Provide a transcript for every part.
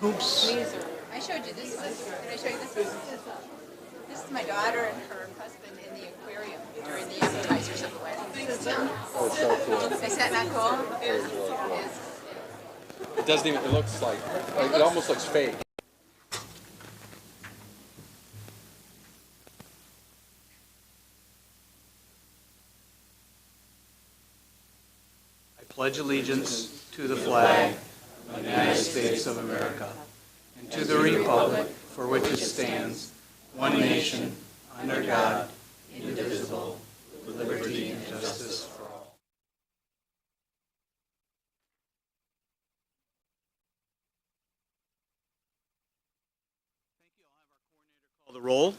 Oops. I showed you this one. Did I show you this one? This is my daughter and her husband in the aquarium during the appetizers of the wedding. Oh, it's so cool. Is that not cool? It is really cool. It doesn't even, it looks like it almost looks fake. I pledge allegiance to the flag of the United States of America and to the republic for which it stands, one nation, under God, indivisible, with liberty and justice for all. Thank you. I'll have our coordinator call the roll.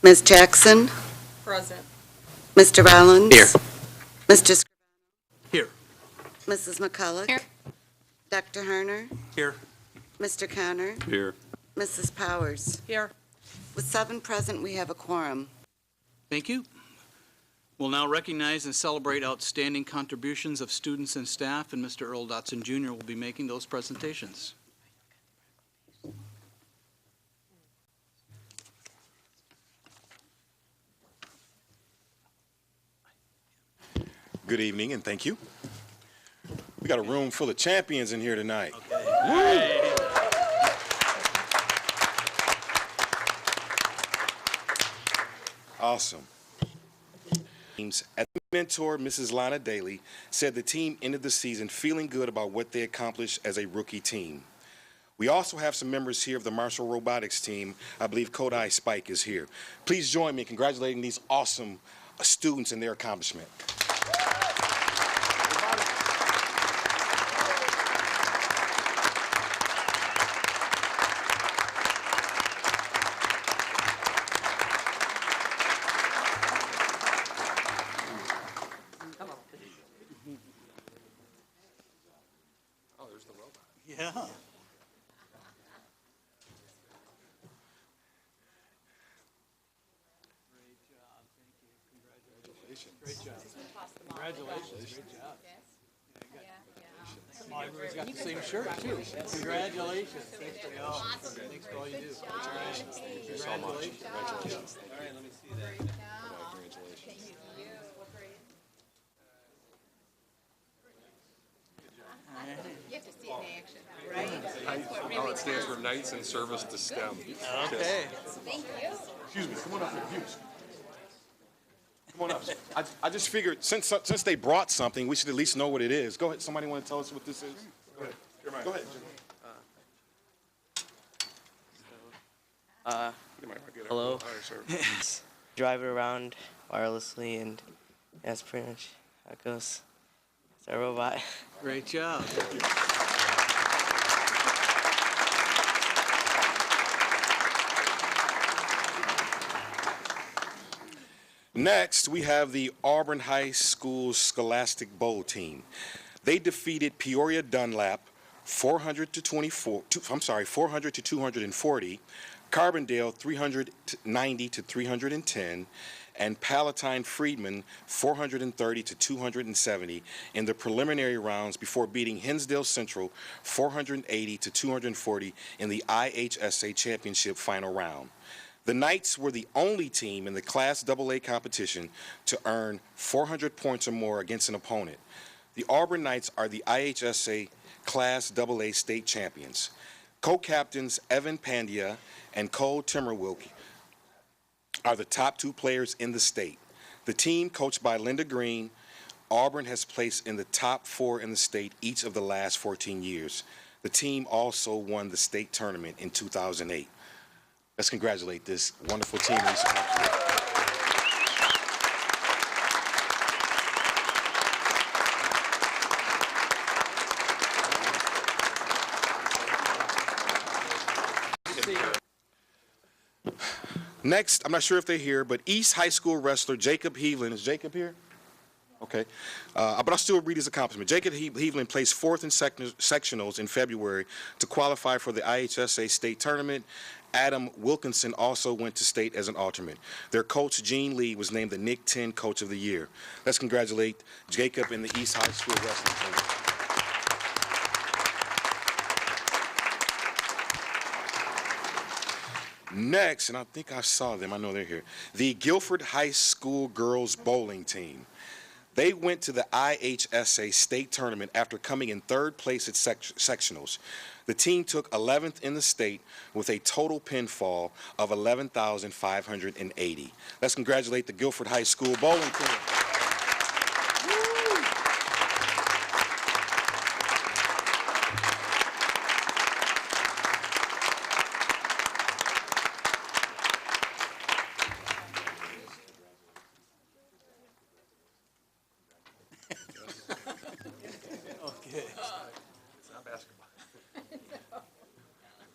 Ms. Jackson? Present. Mr. Rollins? Here. Mr. Scribano? Here. Mrs. McCulloch? Here. Dr. Harner? Here. Mr. Connor? Here. Mrs. Powers? Here. With 7 present, we have a quorum. Thank you. We'll now recognize and celebrate outstanding contributions of students and staff, and Mr. Earl Dotson Jr. will be making those presentations. Good evening, and thank you. We got a room full of champions in here tonight. Awesome. At the mentor, Mrs. Lana Daly, said the team ended the season feeling good about what they accomplished as a rookie team. We also have some members here of the Marshall Robotics team. I believe Kodai Spike is here. Please join me in congratulating these awesome students and their accomplishment. Yeah. Great job. Congratulations. Great job. Oh, everybody's got the same shirt, too. Congratulations. Thanks for all. Thanks for all you do. Congratulations. All right, let me see that. Congratulations. You have to see it in action, right? Oh, it stands for Knights in Service to STEM. Okay. Thank you. Excuse me, come on up here, Hughes. Come on up. I just figured since they brought something, we should at least know what it is. Go ahead. Somebody want to tell us what this is? Go ahead. Go ahead. Hello. Drive it around wirelessly, and that's pretty much how it goes. It's a robot. Great job. Next, we have the Auburn High School Scholastic Bowl team. They defeated Peoria Dunlap 400 to 240, Carbondale 390 to 310, and Palatine Freedman 430 to 270 in the preliminary rounds before beating Hinsdale Central 480 to 240 in the IHSA Championship final round. The Knights were the only team in the Class AA competition to earn 400 points or more against an opponent. The Auburn Knights are the IHSA Class AA state champions. Co-captains Evan Pandya and Cole Timmerwilk are the top 2 players in the state. The team, coached by Linda Green, Auburn has placed in the top 4 in the state each of the last 14 years. The team also won the state tournament in 2008. Let's congratulate this wonderful team. Next, I'm not sure if they're here, but East High School wrestler Jacob Heveland. Is Jacob here? Okay. But I'll still read his accomplishment. Jacob Heveland placed fourth in sectionals in February to qualify for the IHSA state tournament. Adam Wilkinson also went to state as an alternate. Their coach, Gene Lee, was named the Nick 10 Coach of the Year. Let's congratulate Jacob and the East High School wrestling team. Next, and I think I saw them, I know they're here, the Guilford High School girls bowling team. They went to the IHSA state tournament after coming in third place at sectionals. The team took 11th in the state with a total pinfall of 11,580. Let's congratulate the Guilford High School bowling team.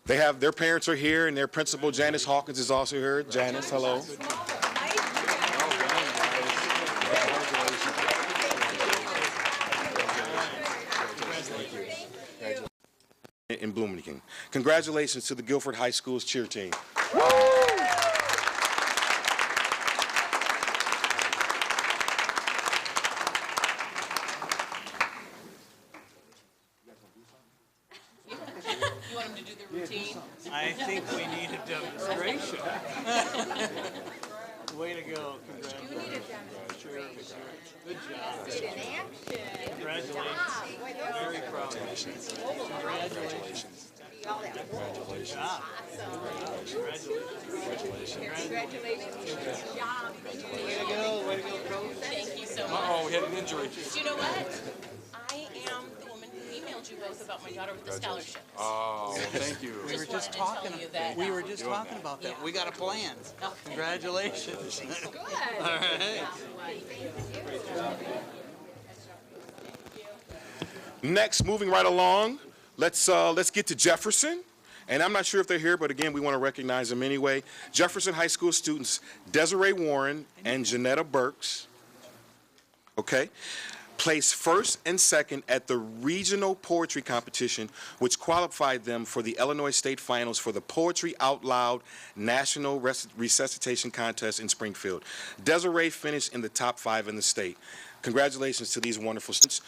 They have, their parents are here, and their principal, Janice Hawkins, is also here. Janice, hello. In Bloomington. Congratulations to the Guilford High School's cheer team. I think we need a demonstration. Way to go. Congratulations. You need a demonstration. Good job. Get in action. Congratulations. Very proud of you. Congratulations. Congratulations. Congratulations. Good job. Way to go, coach. Thank you so much. Uh-oh, we had an injury. Do you know what? I am the woman who emailed you both about my daughter with the scholarship. Oh, well, thank you. We were just wanted to talking. tell you that, We were just talking about that. We got a plan. Congratulations. Good. All right. Next, moving right along, let's get to Jefferson. And I'm not sure if they're here, but again, we want to recognize them anyway. Jefferson High School students Desiree Warren and Janetta Burks, okay, placed first and second at the regional poetry competition, which qualified them for the Illinois State Finals for the Poetry Out Loud National Resuscitation Contest in Springfield. Desiree finished in the top 5 in the state. Congratulations to these wonderful students.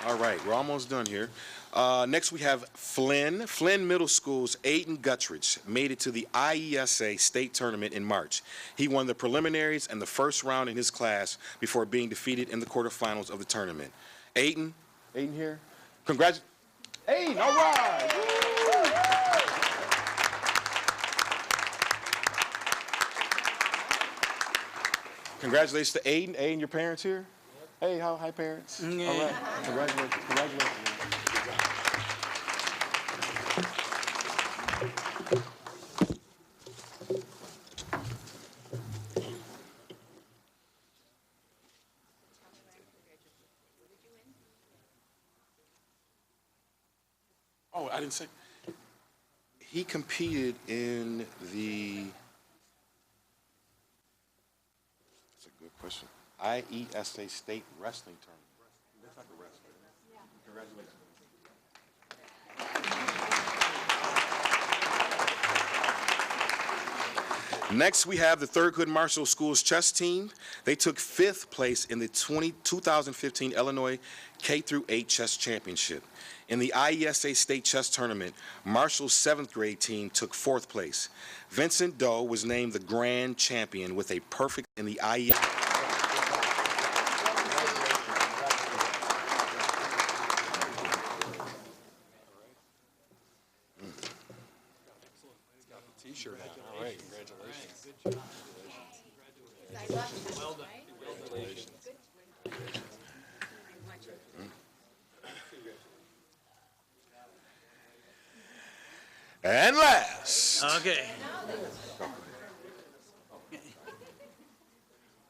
All right, we're almost done here. Next, we have Flynn. Flynn Middle School's Aiden Guttridge made it to the IESA state tournament in March. He won the preliminaries and the first round in his class before being defeated in the quarterfinals of the tournament. Aiden here? Congratulations. Aiden, all right. Congratulations to Aiden. Aiden, your parents here? Hey, hi, parents. Yeah. All right. Congratulations. Oh, I didn't say. He competed in the. That's a good question. IESA State Wrestling Tournament. That's like a wrestler. Yeah. Congratulations. Next, we have the Thurgood Marshall School's chess team. They took 5th place in the 2015 Illinois K-8 Chess Championship. In the IESA State Chess Tournament, Marshall's 7th grade team took 4th place. Vincent Doe was named the grand champion with a perfect in the IESA. T-shirt on. All right, congratulations. Well done. And last, Okay.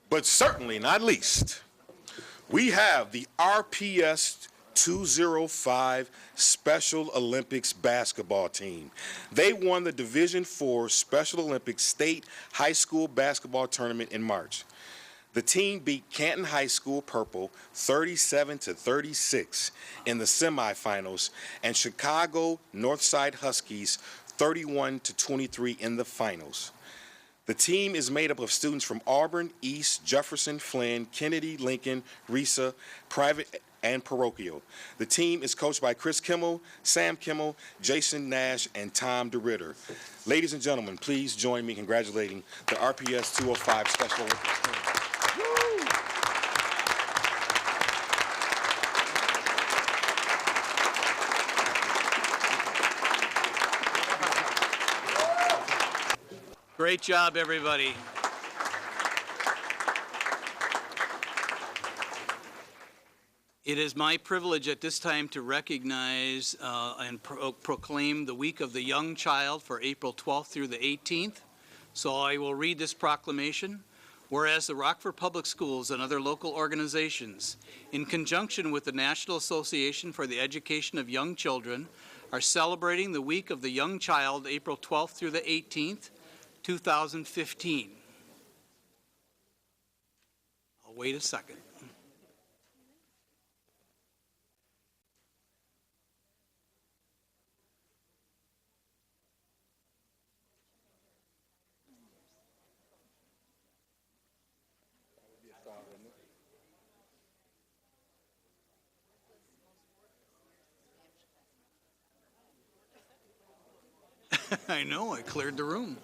but certainly not least, we have the RPS 205 Special Olympics basketball team. They won the Division IV Special Olympics State High School Basketball Tournament in March. The team beat Canton High School Purple 37-36 in the semifinals and Chicago Northside Huskies 31-23 in the finals. The team is made up of students from Auburn, East, Jefferson, Flynn, Kennedy, Lincoln, Risa, Private, and Parochial. The team is coached by Chris Kimmel, Sam Kimmel, Jason Nash, and Tom DeRitter. Ladies and gentlemen, please join me in congratulating the RPS 205 Special Olympics team. Great job, everybody. It is my privilege at this time to recognize and proclaim the Week of the Young Child for April 12th through the 18th. So I will read this proclamation. Whereas the Rockford Public Schools and other local organizations, in conjunction with the National Association for the Education of Young Children, are celebrating the Week of the Young Child, April 12th through the 18th, 2015. I'll wait a second. I know, I cleared the room.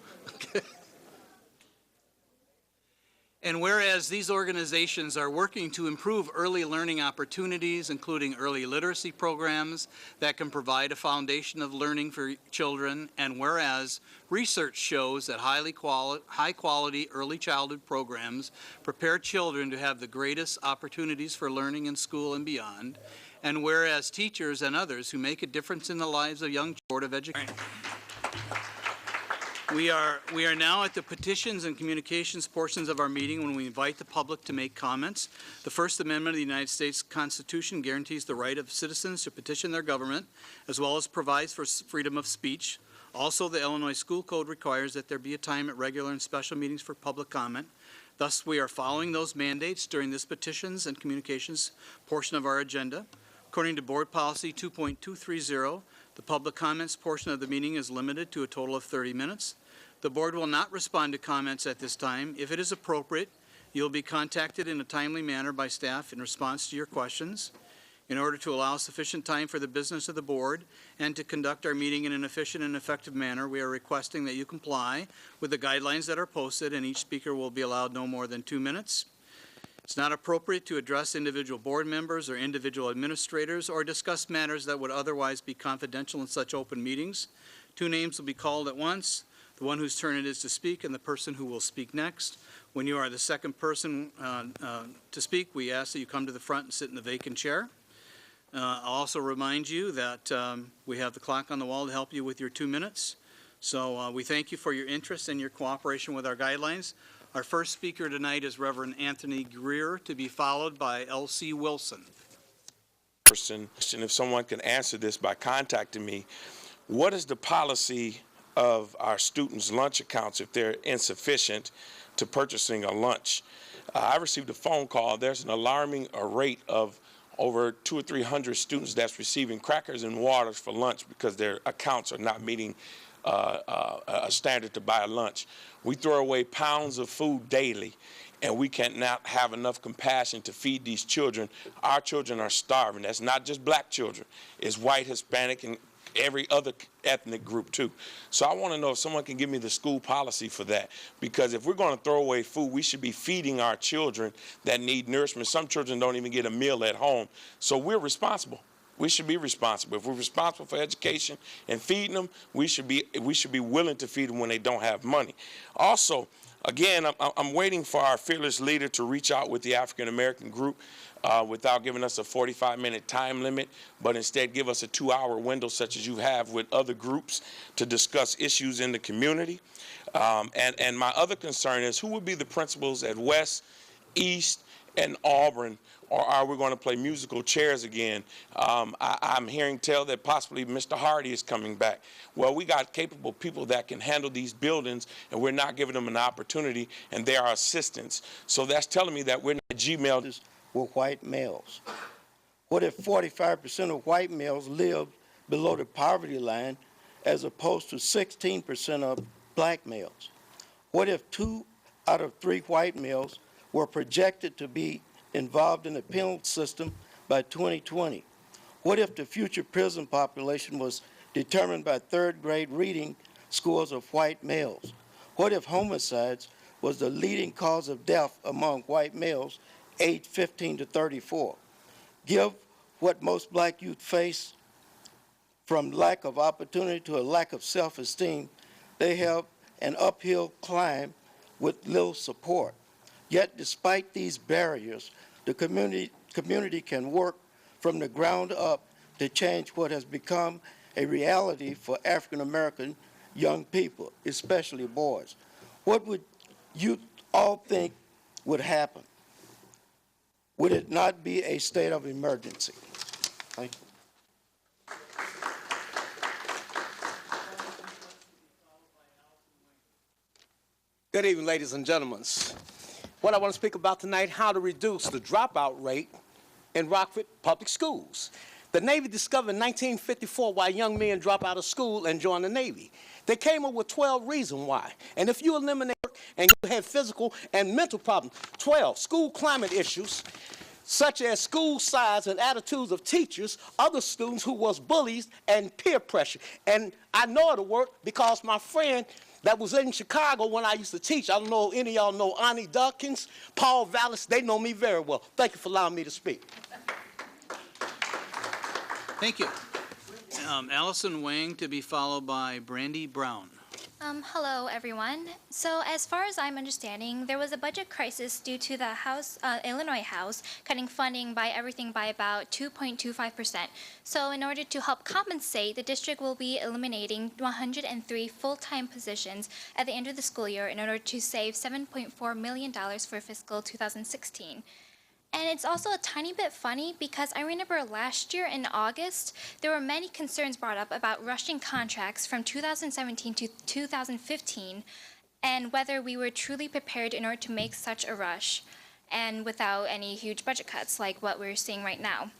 And whereas these organizations are working to improve early learning opportunities, including early literacy programs that can provide a foundation of learning for children, and whereas research shows that high quality early childhood programs prepare children to have the greatest opportunities for learning in school and beyond, and whereas teachers and others who make a difference in the lives of young Board of Education. We are now at the petitions and communications portions of our meeting when we invite the public to make comments. The First Amendment of the United States Constitution guarantees the right of citizens to petition their government, as well as provides for freedom of speech. Also, the Illinois School Code requires that there be a time at regular and special meetings for public comment. Thus, we are following those mandates during this petitions and communications portion of our agenda. According to Board Policy 2.230, the public comments portion of the meeting is limited to a total of 30 minutes. The board will not respond to comments at this time. If it is appropriate, you'll be contacted in a timely manner by staff in response to your questions. In order to allow sufficient time for the business of the board and to conduct our meeting in an efficient and effective manner, we are requesting that you comply with the guidelines that are posted, and each speaker will be allowed no more than 2 minutes. It's not appropriate to address individual board members or individual administrators or discuss matters that would otherwise be confidential in such open meetings. 2 names will be called at once: the one whose turn it is to speak and the person who will speak next. When you are the second person to speak, we ask that you come to the front and sit in the vacant chair. I'll also remind you that we have the clock on the wall to help you with your 2 minutes. So we thank you for your interest and your cooperation with our guidelines. Our first speaker tonight is Reverend Anthony Greer, to be followed by L.C. Wilson. If someone can answer this by contacting me, what is the policy of our students' lunch accounts if they're insufficient to purchasing a lunch? I received a phone call. There's an alarming rate of over 200 or 300 students that's receiving crackers and waters for lunch because their accounts are not meeting a standard to buy a lunch. We throw away pounds of food daily, and we cannot have enough compassion to feed these children. Our children are starving. That's not just black children. It's white, Hispanic, and every other ethnic group too. So I want to know if someone can give me the school policy for that, because if we're going to throw away food, we should be feeding our children that need nourishment. Some children don't even get a meal at home, so we're responsible. We should be responsible. If we're responsible for education and feeding them, we should be willing to feed them when they don't have money. Also, again, I'm waiting for our fearless leader to reach out with the African American group without giving us a 45-minute time limit, but instead give us a 2-hour window such as you have with other groups to discuss issues in the community. And my other concern is who would be the principals at West, East, in Auburn, or are we going to play musical chairs again? I'm hearing tell that possibly Mr. Hardy is coming back. Well, we got capable people that can handle these buildings, and we're not giving them an opportunity, and they are assistants. So that's telling me that we're not Gmail. Were white males. What if 45% of white males lived below the poverty line as opposed to 16% of black males? What if 2 out of 3 white males were projected to be involved in the penal system by 2020? What if the future prison population was determined by third-grade reading scores of white males? What if homicides was the leading cause of death among white males aged 15 to 34? Give what most black youth face from lack of opportunity to a lack of self-esteem, they have an uphill climb with little support. Yet despite these barriers, the community can work from the ground up to change what has become a reality for African American young people, especially boys. What would you all think would happen? Would it not be a state of emergency? Thank you. Good evening, ladies and gentlemen. What I want to speak about tonight, how to reduce the dropout rate in Rockford public schools. The Navy discovered in 1954 why young men drop out of school and join the Navy. They came up with 12 reasons why. And if you eliminate and you have physical and mental problems, 12 school climate issues, such as school size and attitudes of teachers, other students who was bullies, and peer pressure. And I know it'll work because my friend that was in Chicago when I used to teach, I don't know if any of y'all know Ani Dawkins, Paul Vallis, they know me very well. Thank you for allowing me to speak. Thank you. Allison Wang to be followed by Brandy Brown. Hello, everyone. So as far as I'm understanding, there was a budget crisis due to the Illinois House cutting funding by everything by about 2.25%. So in order to help compensate, the district will be eliminating 103 full-time positions at the end of the school year in order to save $7.4 million for fiscal 2016. And it's also a tiny bit funny because I remember last year in August, there were many concerns brought up about rushing contracts from 2017 to 2015 and whether we were truly prepared in order to make such a rush and without any huge budget cuts like what we're seeing right now.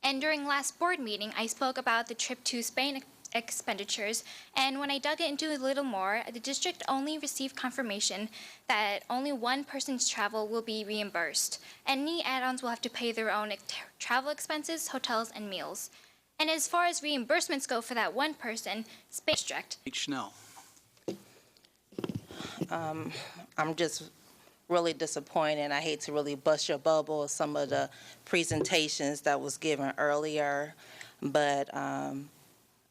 And during last board meeting, I spoke about the trip to Spain expenditures, and when I dug into it a little more, the district only received confirmation that only one person's travel will be reimbursed. Any add-ons will have to pay their own travel expenses, hotels, and meals. And as far as reimbursements go for that one person, Spain district. Schnell. I'm just really disappointed, and I hate to really bust your bubble with some of the presentations that was given earlier, but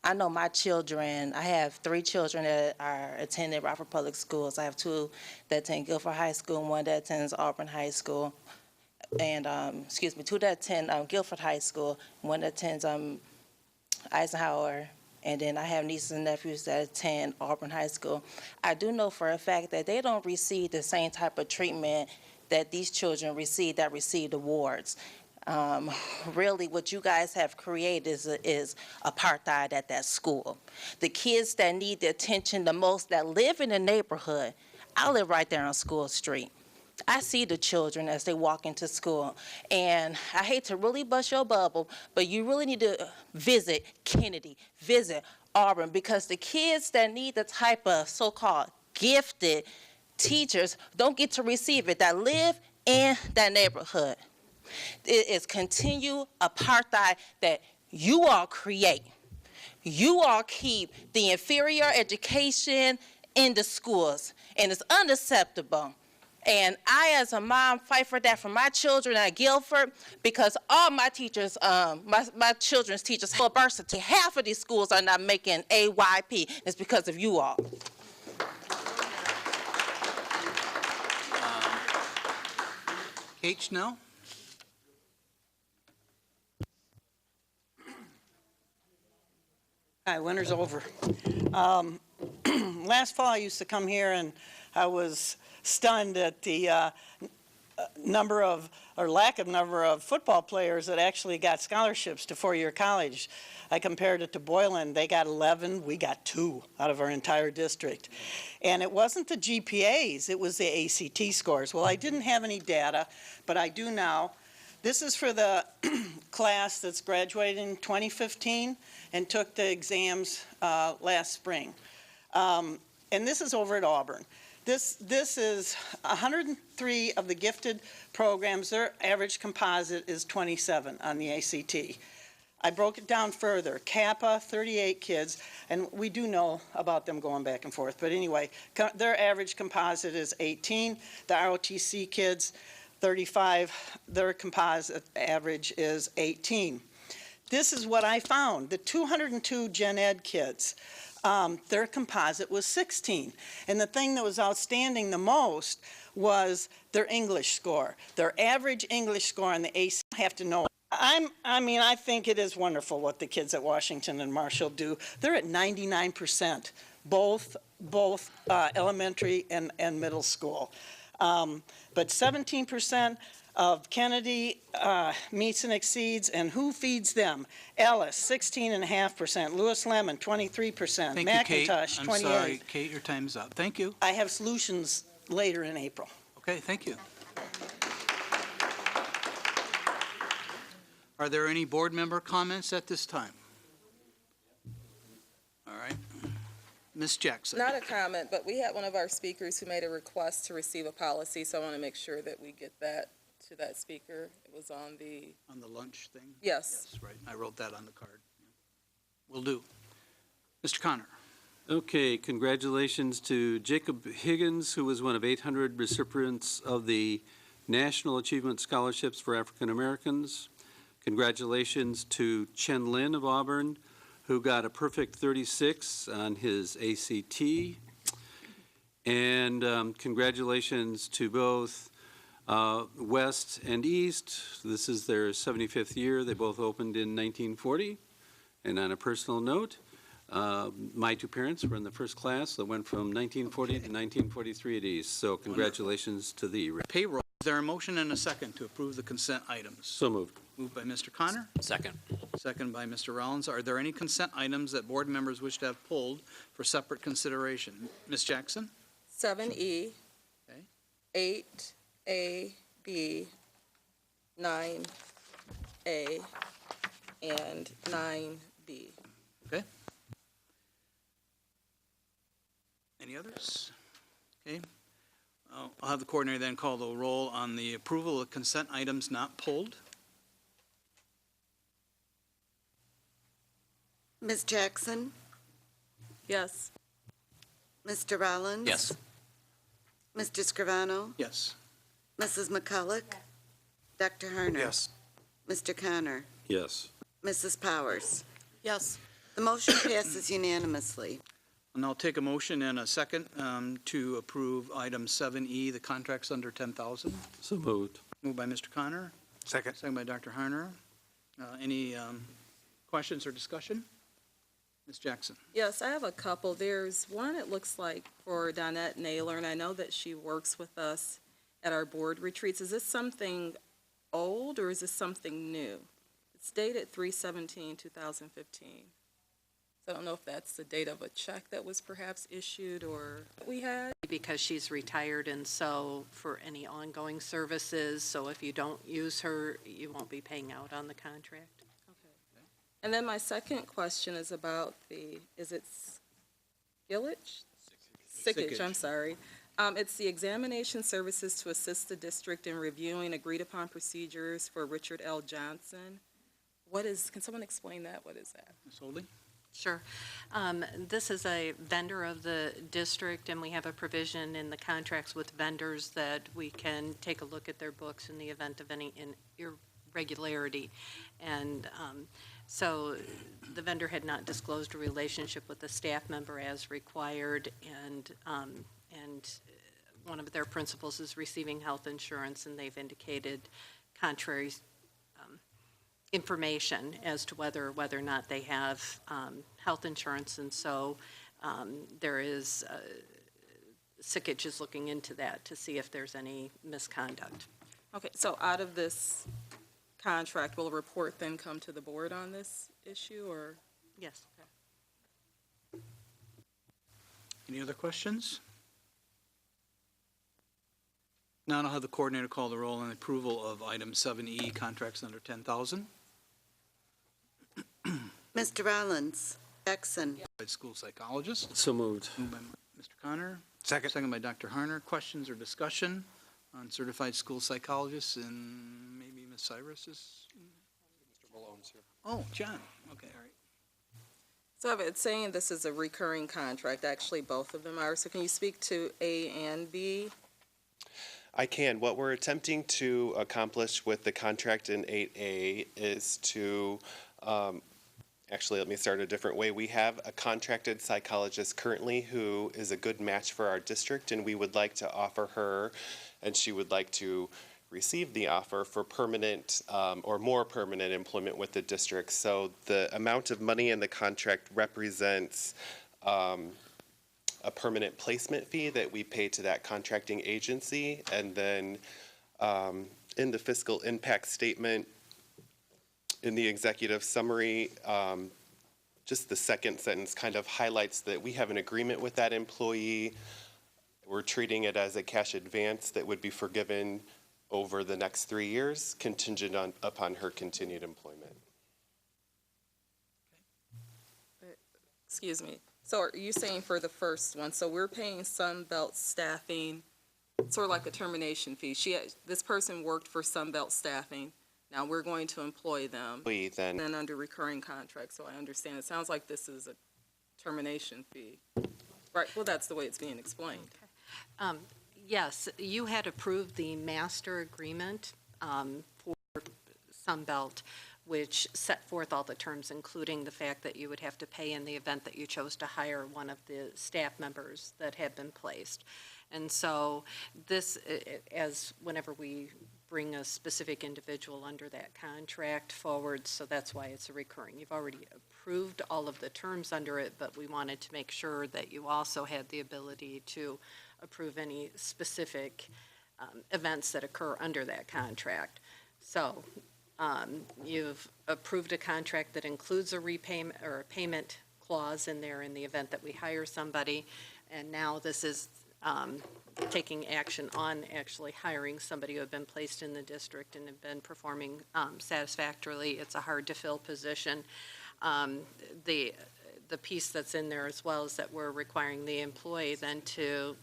I know my children, I have 3 children that are attending Rockford Public Schools. I have 2 that attend Guilford High School and 1 that attends Auburn High School. And, 2 that attend Guilford High School, 1 that attends Eisenhower. And then I have nieces and nephews that attend Auburn High School. I do know for a fact that they don't receive the same type of treatment that these children receive that received awards. Really what you guys have created is apartheid at that school. The kids that need the attention the most that live in the neighborhood, I live right there on School Street. I see the children as they walk into school, and I hate to really bust your bubble, but you really need to visit Kennedy, visit Auburn, because the kids that need the type of so-called gifted teachers don't get to receive it, that live in that neighborhood. It is continued apartheid that you all create. You all keep the inferior education in the schools, and it's unacceptable. And I, as a mom, fight for that for my children at Guilford, because all my teachers, my children's teachers have diversity. Half of these schools are not making AYP. It's because of you all. Kate Schnell. Hi, winter's over. Last fall, I used to come here, and I was stunned at the number of, or lack of number of football players that actually got scholarships to four-year college. I compared it to Boylan. They got 11, we got 2 out of our entire district. And it wasn't the GPAs, it was the ACT scores. Well, I didn't have any data, but I do now. This is for the class that's graduating in 2015 and took the exams last spring. And this is over at Auburn. This is 103 of the gifted programs. Their average composite is 27 on the ACT. I broke it down further. Kappa, 38 kids, and we do know about them going back and forth. But anyway, their average composite is 18. The ROTC kids, 35, their composite average is 18. This is what I found. The 202 Gen Ed kids, their composite was 16. And the thing that was outstanding the most was their English score. Their average English score on the ACT, I have to know. I think it is wonderful what the kids at Washington and Marshall do. They're at 99%, both elementary and middle school. But 17% of Kennedy meets and exceeds, and who feeds them? Ellis, 16.5%. Lewis Lemon, 23%. Thank you, Kate. McIntosh, 28%. I'm sorry, Kate, your time's up. Thank you. I have solutions later in April. Okay, thank you. Are there any board member comments at this time? All right. Ms. Jackson. Not a comment, but we had one of our speakers who made a request to receive a policy, so I want to make sure that we get that to that speaker. It was on the... On the lunch thing? Yes. Yes, right. I wrote that on the card. Will do. Mr. Connor. Okay, congratulations to Jacob Higgins, who was one of 800 recipients of the National Achievement Scholarships for African Americans. Congratulations to Chen Lin of Auburn, who got a perfect 36 on his ACT. And congratulations to both West and East. This is their 75th year. They both opened in 1940. And on a personal note, my 2 parents were in the first class that went from 1940 to 1943 at East. So congratulations to the payroll. Is there a motion and a second to approve the consent items? So moved. Moved by Mr. Connor. Second. Second by Mr. Rollins. Are there any consent items that board members wish to have pulled for separate consideration? Ms. Jackson? 7E, Okay. 8A, B, 9A, and 9B. Okay. Any others? Okay. I'll have the coordinator then call the roll on the approval of consent items not pulled. Ms. Jackson? Yes. Mr. Rollins? Yes. Mr. Scrivano? Yes. Mrs. McCulloch? Dr. Herner? Yes. Mr. Connor? Yes. Mrs. Powers? Yes. The motion passes unanimously. And I'll take a motion and a second to approve item 7E, the contracts under 10,000. So moved. Moved by Mr. Connor. Second. Second by Dr. Harner. Any questions or discussion? Ms. Jackson. Yes, I have a couple. There's one, it looks like, for Donette Naylor, and I know that she works with us at our board retreats. Is this something old, or is this something new? It's dated 3/17/2015. So I don't know if that's the date of a check that was perhaps issued or we had. Because she's retired, and so for any ongoing services, so if you don't use her, you won't be paying out on the contract. And then my second question is about is it Skillage? Sickage, I'm sorry. It's the examination services to assist the district in reviewing agreed-upon procedures for Richard L. Johnson. Can someone explain that? What is that? Ms. Holding? Sure. This is a vendor of the district, and we have a provision in the contracts with vendors that we can take a look at their books in the event of any irregularity. And so the vendor had not disclosed a relationship with the staff member as required, and one of their principals is receiving health insurance, and they've indicated contrary information as to whether or not they have health insurance, and so there is Sickage is looking into that to see if there's any misconduct. Okay, so out of this contract, will a report then come to the board on this issue, or? Yes. Any other questions? Now I'll have the coordinator call the roll on approval of item 7E, contracts under 10,000. Mr. Rollins, Jackson, School psychologist. So moved. Moved by Mr. Connor. Second. Second by Dr. Harner. Questions or discussion on certified school psychologists, and maybe Ms. Cyrus is? Mr. Malone's here. Oh, John. Okay, all right. So it's saying this is a recurring contract, actually both of them are, so can you speak to A and B? I can. What we're attempting to accomplish with the contract in 8A is to, actually, let me start a different way. We have a contracted psychologist currently who is a good match for our district, and we would like to offer her, and she would like to receive the offer for permanent or more permanent employment with the district. So the amount of money in the contract represents a permanent placement fee that we pay to that contracting agency. And then in the fiscal impact statement, in the executive summary, just the second sentence kind of highlights that we have an agreement with that employee. We're treating it as a cash advance that would be forgiven over the next 3 years, contingent upon her continued employment. Excuse me. So are you saying for the first one, so we're paying Sunbelt Staffing, sort of like a termination fee. This person worked for Sunbelt Staffing. Now we're going to employ them. Then under recurring contract, so I understand. It sounds like this is a termination fee. Right, well, that's the way it's being explained. Yes, you had approved the master agreement for Sunbelt, which set forth all the terms, including the fact that you would have to pay in the event that you chose to hire one of the staff members that had been placed. And so this, as whenever we bring a specific individual under that contract forward, so that's why it's a recurring. You've already approved all of the terms under it, but we wanted to make sure that you also had the ability to approve any specific events that occur under that contract. So you've approved a contract that includes a repayment or a payment clause in there in the event that we hire somebody, and now this is taking action on actually hiring somebody who had been placed in the district and have been performing satisfactorily. It's a hard-to-fill position. The piece that's in there as well is that we're requiring the employee then to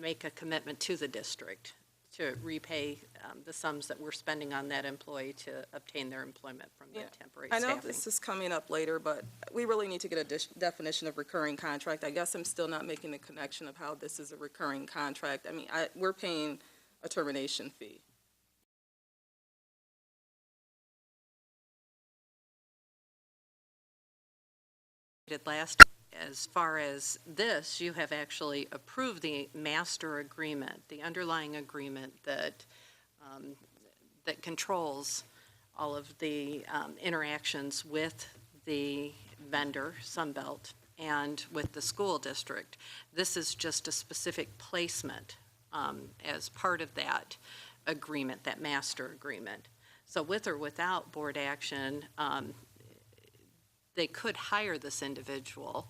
make a commitment to the district to repay the sums that we're spending on that employee to obtain their employment from the temporary I know staffing. this is coming up later, but we really need to get a definition of recurring contract. I guess I'm still not making the connection of how this is a recurring contract. I mean, we're paying a termination fee. Last, as far as this, you have actually approved the master agreement, the underlying agreement that that controls all of the interactions with the vendor, Sunbelt, and with the school district. This is just a specific placement as part of that agreement, that master agreement. So with or without board action, they could hire this individual,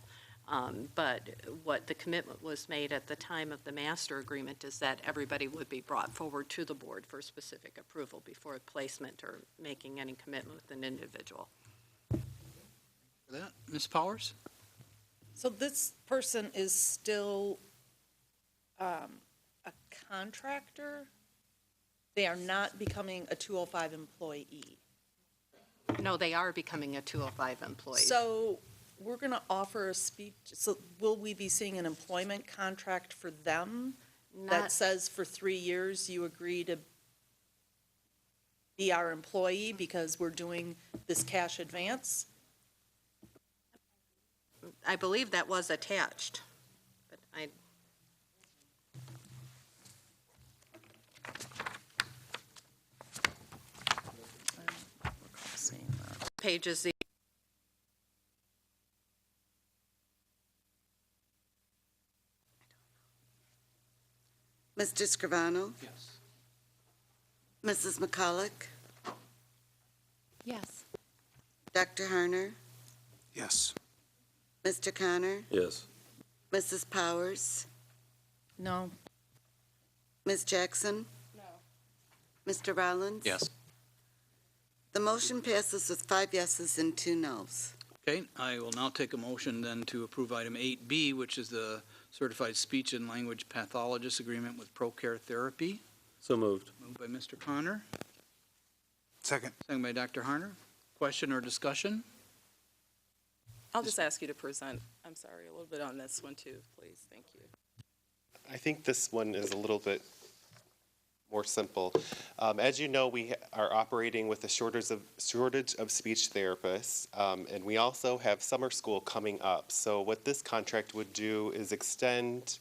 but what the commitment was made at the time of the master agreement is that everybody would be brought forward to the board for specific approval before placement or making any commitment with an individual. For that, Ms. Powers? So this person is still a contractor? They are not becoming a 205 employee? No, they are becoming a 205 employee. So we're going to offer a speech, so will we be seeing an employment contract for them that says for 3 years you agree to be our employee because we're doing this cash advance? I believe that was attached, but I. Pages. Mr. Scrivano? Yes. Mrs. McCulloch, Yes. Dr. Harner, Yes. Mr. Connor, Yes. Mrs. Powers, No. Ms. Jackson, No. Mr. Rollins. Yes. The motion passes with 5 yeses and 2 nos. Okay, I will now take a motion then to approve item 8B, which is the Certified Speech and Language Pathologist Agreement with ProCare Therapy. So moved. Moved by Mr. Connor, Second. second by Dr. Harner. Question or discussion? I'll just ask you to present, I'm sorry, a little bit on this one too, please. Thank you. I think this one is a little bit more simple. As you know, we are operating with a shortage of speech therapists, and we also have summer school coming up. So what this contract would do is extend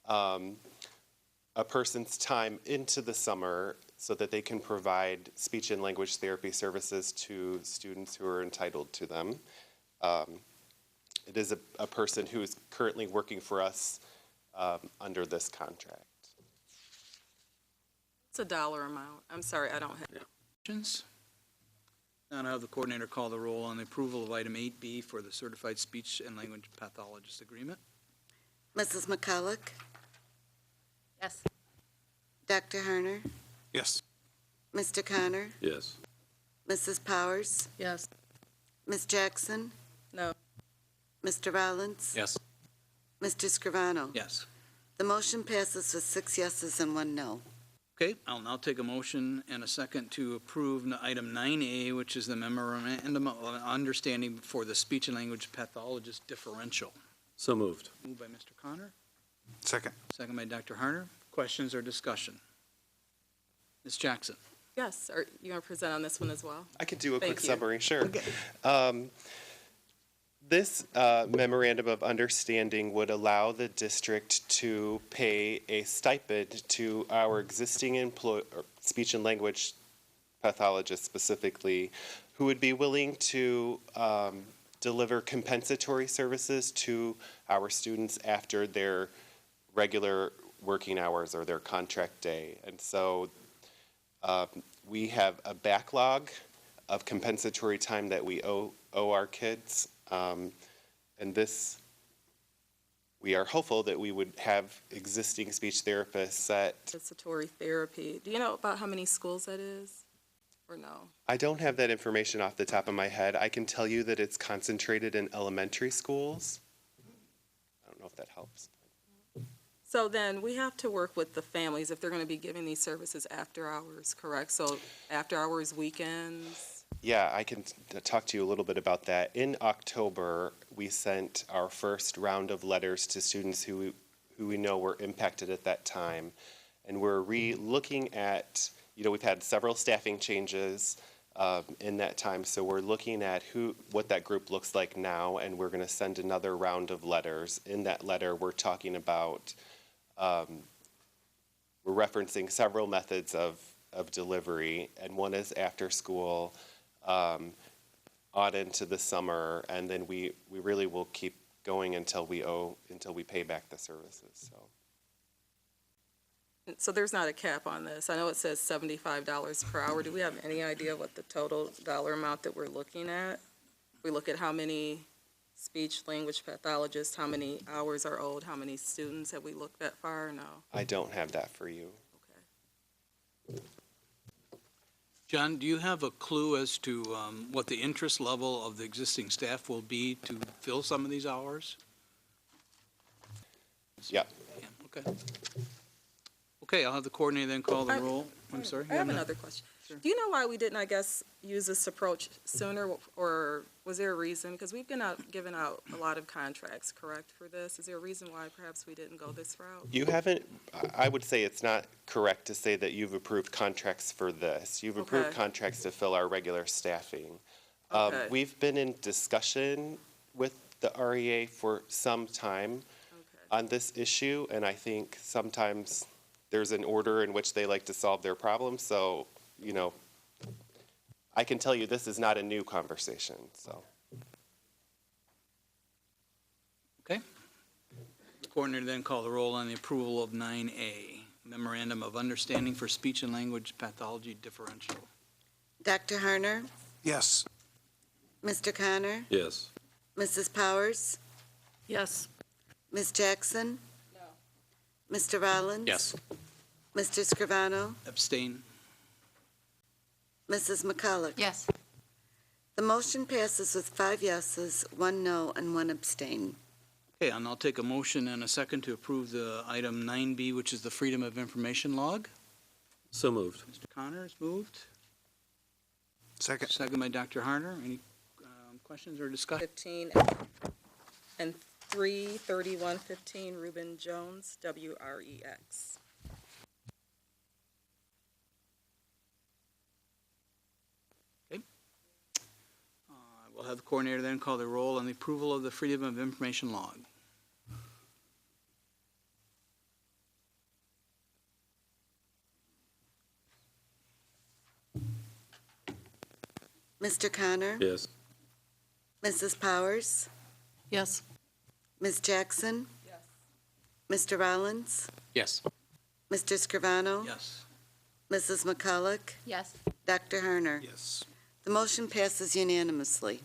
a person's time into the summer so that they can provide speech and language therapy services to students who are entitled to them. It is a person who is currently working for us under this contract. It's a dollar amount. I'm sorry, I don't have. Questions? Now I'll have the coordinator call the roll on the approval of item 8B for the Certified Speech and Language Pathologist Agreement. Mrs. McCulloch, Yes. Dr. Harner, Yes. Mr. Connor, Yes. Mrs. Powers, Yes. Ms. Jackson, No. Mr. Rollins, Yes. Mr. Scrivano. Yes. The motion passes with 6 yeses and 1 no. Okay, I'll now take a motion and a second to approve item 9A, which is the memorandum of understanding for the speech and language pathologist differential. So moved. Moved by Mr. Connor, Second. second by Dr. Harner. Questions or discussion? Ms. Jackson? Yes, are you going to present on this one as well? I could do a Thank quick you. summary, sure. This memorandum of understanding would allow the district to pay a stipend to our existing speech and language pathologists specifically, who would be willing to deliver compensatory services to our students after their regular working hours or their contract day. And so we have a backlog of compensatory time that we owe our kids. And this, we are hopeful that we would have existing speech therapists that, Compensatory therapy. Do you know about how many schools that is? Or no? I don't have that information off the top of my head. I can tell you that it's concentrated in elementary schools. I don't know if that helps. So then we have to work with the families if they're going to be giving these services after hours, correct? So after hours, weekends? Yeah, I can talk to you a little bit about that. In October, we sent our first round of letters to students who we know were impacted at that time. And we're re-looking at, we've had several staffing changes in that time. So we're looking at what that group looks like now, and we're going to send another round of letters. In that letter, we're talking about, we're referencing several methods of delivery, and one is after school, on into the summer, and then we really will keep going until we pay back the services. So there's not a cap on this. I know it says $75 per hour. Do we have any idea what the total dollar amount that we're looking at? We look at how many speech language pathologists, how many hours are owed, how many students, have we looked that far or no? I don't have that for you. John, do you have a clue as to what the interest level of the existing staff will be to fill some of these hours? Yeah. Okay. Okay, I'll have the coordinator then call the roll. I'm sorry? I have another question. Do you know why we didn't, I guess, use this approach sooner, or was there a reason? Because we've been giving out a lot of contracts, correct, for this? Is there a reason why perhaps we didn't go this route? You haven't, I would say it's not correct to say that you've approved contracts for this. You've approved contracts to fill our regular staffing. We've been in discussion with the REA for some time on this issue, and I think sometimes there's an order in which they like to solve their problems. So, I can tell you this is not a new conversation, so. Okay. The coordinator then call the roll on the approval of 9A. memorandum of understanding for speech and language pathology differential. Dr. Harner? Yes. Mr. Connor? Yes. Mrs. Powers? Yes. Ms. Jackson? No. Mr. Rollins? Yes. Mr. Scrivano? Abstain. Mrs. McCulloch? Yes. The motion passes with 5 yeses, 1 no, and 1 abstain. Okay, and I'll take a motion and a second to approve the item 9B, which is the Freedom of Information log. So moved. Mr. Connors moved. Second. Second by Dr. Harner. Any questions or discussion? 15 and 33115 Reuben Jones, WREX. We'll have the coordinator then call the roll on the approval of the Freedom of Information log. Mr. Connor? Yes. Mrs. Powers? Yes. Ms. Jackson? Yes. Mr. Rollins? Yes. Mr. Scrivano? Yes. Mrs. McCulloch? Yes. Dr. Harner? Yes. The motion passes unanimously.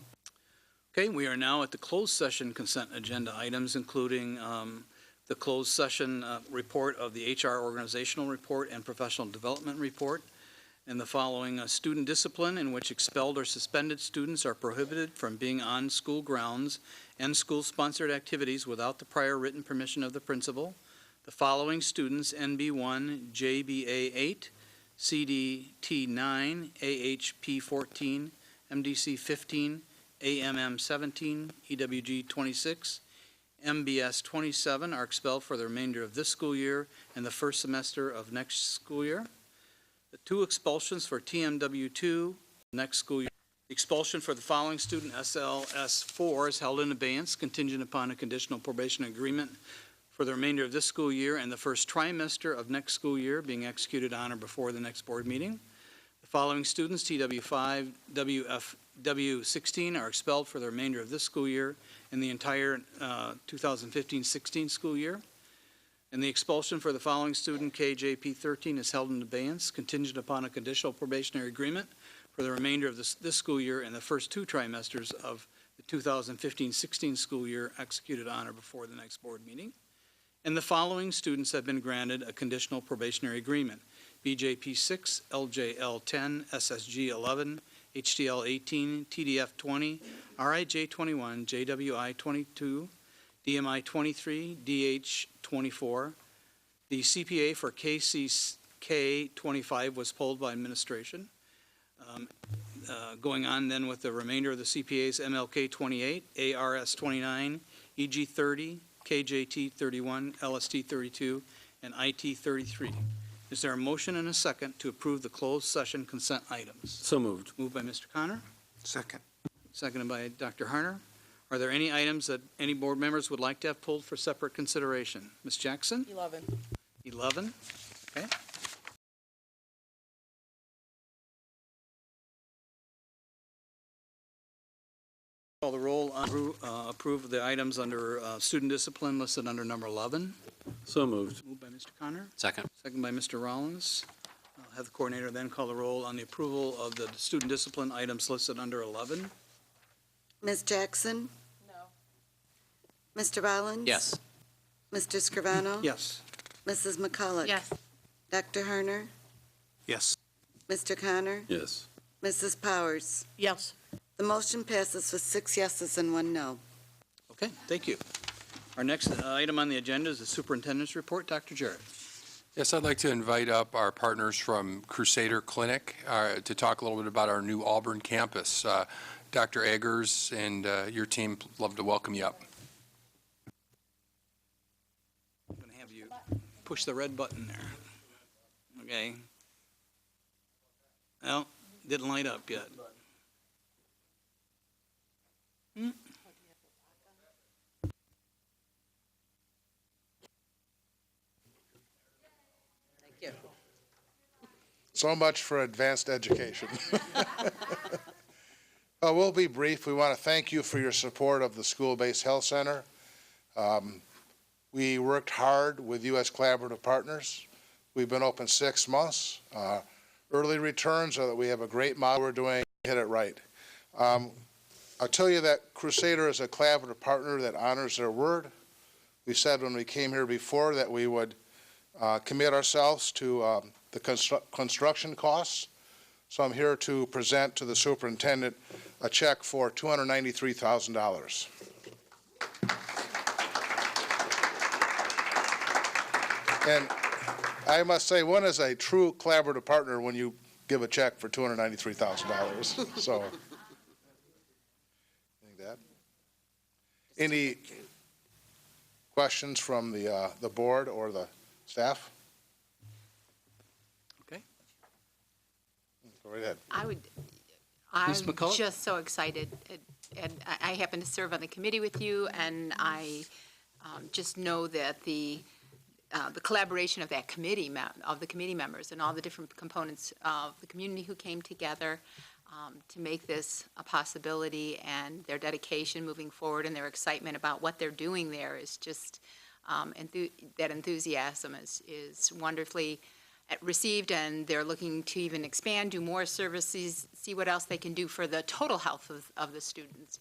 Okay, we are now at the closed session consent agenda items, including the closed session report of the HR organizational report and professional development report, and the following student discipline in which expelled or suspended students are prohibited from being on school grounds and school-sponsored activities without the prior written permission of the principal. The following students, NB1, JBA 8, CDT 9, AHP 14, MDC 15, AMM 17, EWG 26, MBS 27 are expelled for the remainder of this school year and the first semester of next school year. The 2 expulsions for TMW2 next school year. Expulsion for the following student, SLS4, is held in abeyance contingent upon a conditional probation agreement for the remainder of this school year and the first trimester of next school year being executed on or before the next board meeting. The following students, TW5, W16, are expelled for the remainder of this school year and the entire 2015-16 school year. And the expulsion for the following student, KJP13, is held in abeyance contingent upon a conditional probationary agreement for the remainder of this school year and the first 2 trimesters of the 2015-16 school year executed on or before the next board meeting. And the following students have been granted a conditional probationary agreement: BJP 6, LJL 10, SSG 11, HTL 18, TDF 20, RIJ 21, JWI 22, DMI 23, DH 24. The CPA for KCK 25 was pulled by administration. Going on then with the remainder of the CPAs, MLK 28, ARS 29, EG 30, KJT 31, LST 32, and IT 33. Is there a motion and a second to approve the closed session consent items? So moved. Moved by Mr. Connor, Second. seconded by Dr. Harner. Are there any items that any board members would like to have pulled for separate consideration? Ms. Jackson? 11. 11, okay. Call the roll on approve the items under student discipline listed under number 11. So moved. Moved by Mr. Connor, Second. second by Mr. Rollins. I'll have the coordinator then call the roll on the approval of the student discipline items listed under 11. Ms. Jackson? No. Mr. Rollins? Yes. Mr. Scrivano? Yes. Mrs. McCulloch? Yes. Dr. Harner? Yes. Mr. Connor? Yes. Mrs. Powers? Yes. The motion passes with 6 yeses and 1 no. Okay, thank you. Our next item on the agenda is the superintendent's report. Dr. Jarrett. Yes, I'd like to invite up our partners from Crusader Clinic to talk a little bit about our new Auburn campus. Dr. Eggers and your team, love to welcome you up. I'm going to have you push the red button there. Okay. Well, didn't light up yet. So much for advanced education. We'll be brief. We want to thank you for your support of the School-Based Health Center. We worked hard with U.S. Collaborative Partners We've been open 6 months. Early returns are that we have a great model we're doing, hit it right. I'll tell you that Crusader is a collaborative partner that honors their word. We said when we came here before that we would commit ourselves to the construction costs. So I'm here to present to the superintendent a check for $293,000. And I must say, one is a true collaborative partner when you give a check for $293,000. So, any questions from the board or the staff? Okay. Go right ahead. I'm Ms. McCullough? just so excited. And I happen to serve on the committee with you, and I just know that the collaboration of that committee, of the committee members and all the different components of the community who came together to make this a possibility, and their dedication moving forward and their excitement about what they're doing there is just, that enthusiasm is wonderfully received, and they're looking to even expand, do more services, see what else they can do for the total health of the students.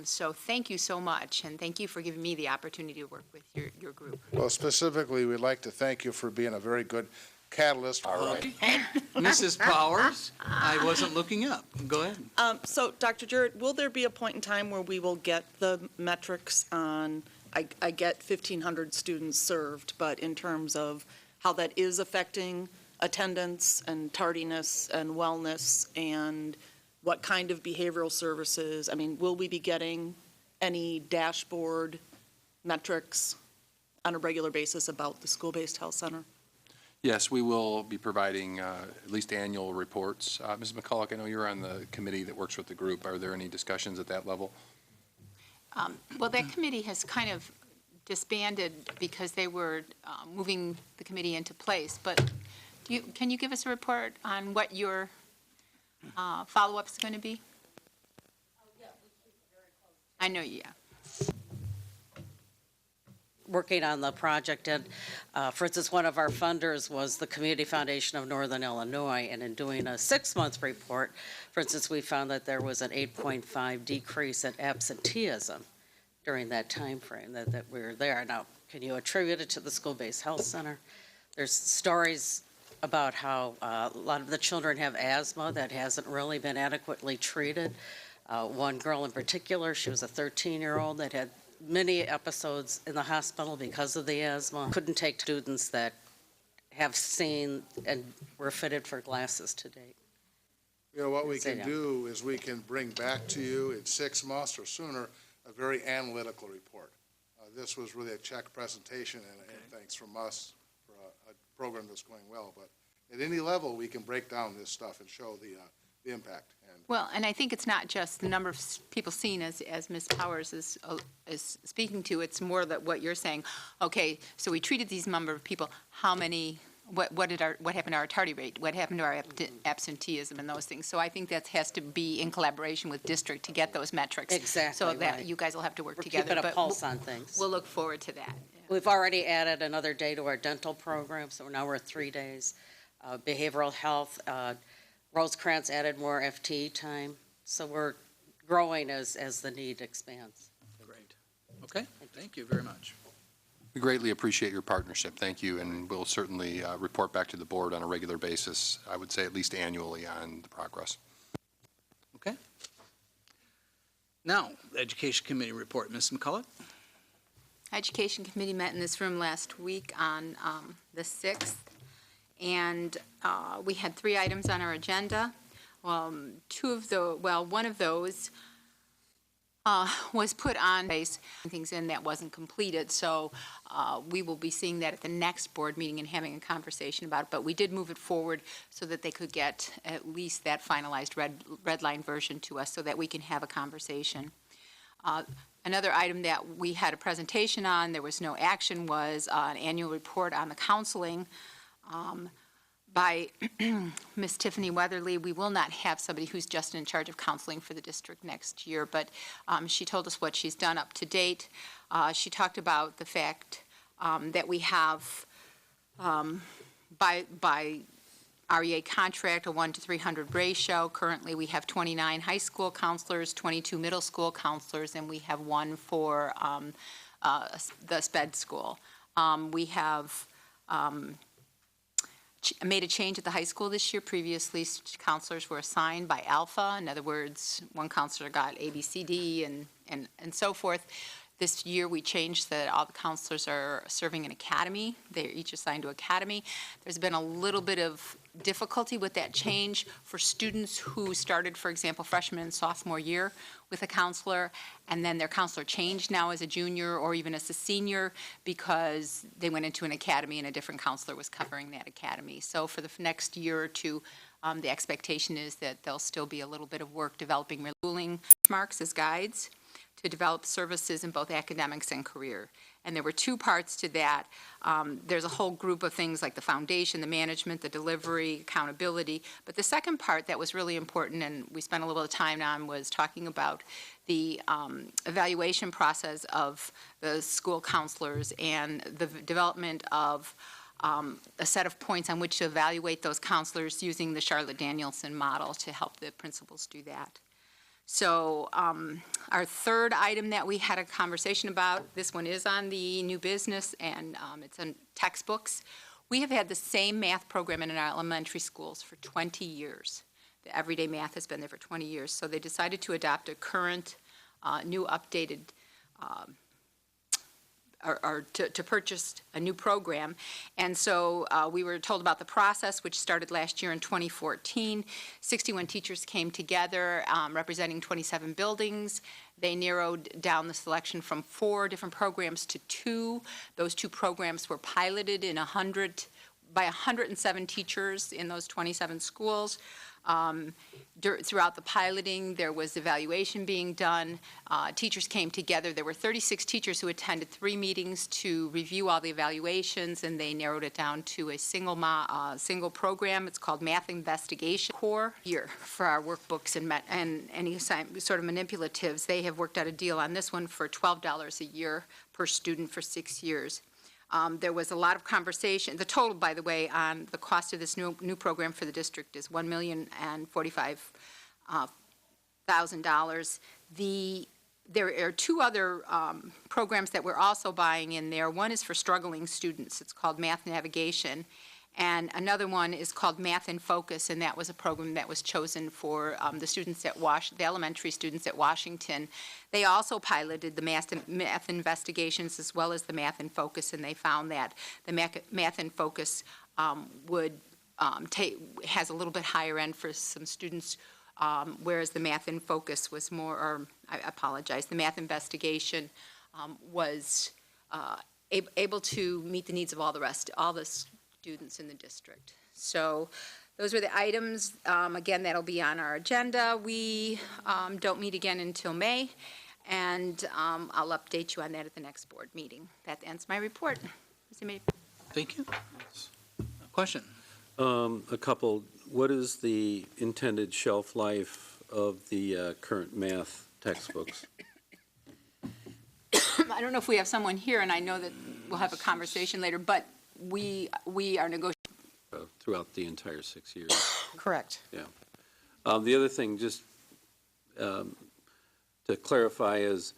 So thank you so much, and thank you for giving me the opportunity to work with your group. Well, specifically, we'd like to thank you for being a very good catalyst. All right. Mrs. Powers, I wasn't looking up. Go ahead. So, Dr. Jarrett, will there be a point in time where we will get the metrics on, I get 1,500 students served, but in terms of how that is affecting attendance and tardiness and wellness and what kind of behavioral services? I mean, will we be getting any dashboard metrics on a regular basis about the school-based health center? Yes, we will be providing at least annual reports. Ms. McCulloch, I know you're on the committee that works with the group. Are there any discussions at that level? Well, that committee has kind of disbanded because they were moving the committee into place. But can you give us a report on what your follow-up is going to be? I know, yeah. Working on the project, and for instance, one of our funders was the Community Foundation of Northern Illinois, and in doing a 6-month report, for instance, we found that there was an 8.5 decrease in absenteeism during that time frame that we were there. Now, can you attribute it to the school-based health center? There's stories about how a lot of the children have asthma that hasn't really been adequately treated. One girl in particular, she was a 13-year-old that had many episodes in the hospital because of the asthma. Couldn't take students that have seen and were fitted for glasses to date. You know, what we can do is we can bring back to you in 6 months or sooner a very analytical report. This was really a check presentation, and thanks from us for a program that's going well. But at any level, we can break down this stuff and show the impact. Well, and I think it's not just the number of people seen as Ms. Powers is speaking to. It's more that what you're saying. Okay, so we treated these number of people. How many? What happened to our tardy rate? What happened to our absenteeism and those things? So I think that has to be in collaboration with district to get those metrics. Exactly. So that right. You guys will have to work We're together. keeping a pulse on things. We'll look forward to that. We've already added another day to our dental program, so now we're at 3 days. Behavioral health. Rosecrans added more FTE time, so we're growing as the need expands. Great. Okay, thank you very much. We greatly appreciate your partnership. Thank you, and we'll certainly report back to the board on a regular basis, I would say at least annually, on the progress. Okay. Now, the Education Committee report. Ms. McCullough? Education Committee met in this room last week on the 6th. And we had 3 items on our agenda. One of those was put on base, things in that wasn't completed. So we will be seeing that at the next board meeting and having a conversation about it. But we did move it forward so that they could get at least that finalized red line version to us so that we can have a conversation. Another item that we had a presentation on, there was no action, was an annual report on the counseling. By Ms. Tiffany Weatherly. We will not have somebody who's just in charge of counseling for the district next year, but she told us what she's done up to date. She talked about the fact that we have by REA contract, a 1 to 300 ratio. Currently, we have 29 high school counselors, 22 middle school counselors, and we have 1 for the SPED school. We have made a change at the high school this year. Previously, counselors were assigned by alpha. In other words, one counselor got A, B, C, D, and so forth. This year, we changed that all the counselors are serving an academy. They're each assigned to academy. There's been a little bit of difficulty with that change for students who started, for example, freshman and sophomore year with a counselor, and then their counselor changed now as a junior or even as a senior because they went into an academy and a different counselor was covering that academy. So for the next year or two, the expectation is that there'll still be a little bit of work developing ruling marks as guides to develop services in both academics and career. And there were 2 parts to that. There's a whole group of things like the foundation, the management, the delivery, accountability. But the second part that was really important, and we spent a little bit of time on, was talking about the evaluation process of the school counselors and the development of a set of points on which to evaluate those counselors using the Charlotte Danielson model to help the principals do that. So our third item that we had a conversation about, this one is on the new business, and it's on textbooks. We have had the same math program in our elementary schools for 20 years. The everyday math has been there for 20 years. So they decided to adopt a current, new updated or to purchase a new program. And so we were told about the process, which started last year in 2014. 61 teachers came together representing 27 buildings. They narrowed down the selection from 4 different programs to 2. Those 2 programs were piloted in by 107 teachers in those 27 schools. Throughout the piloting, there was evaluation being done. Teachers came together. There were 36 teachers who attended 3 meetings to review all the evaluations, and they narrowed it down to a single program. It's called Math Investigation Core here for our workbooks and any sort of manipulatives. They have worked out a deal on this one for $12 a year per student for 6 years. There was a lot of conversation. The total, by the way, on the cost of this new program for the district is $1,045,000. There are 2 other programs that we're also buying in there. One is for struggling students. It's called Math Navigation. And another one is called Math in Focus, and that was a program that was chosen for the students at the elementary students at Washington. They also piloted the math investigations as well as the Math in Focus, and they found that the Math in Focus has a little bit higher end for some students, whereas the Math in Focus was more, or I apologize, the Math Investigation was able to meet the needs of all the students in the district. So those were the items. Again, that'll be on our agenda. We don't meet again until May, and I'll update you on that at the next board meeting. That ends my report. Thank you. Question? A couple. What is the intended shelf life of the current math textbooks? I don't know if we have someone here, and I know that we'll have a conversation later, but we are negotiating. Throughout the entire 6 years. Correct. Yeah. The other thing, just to clarify, is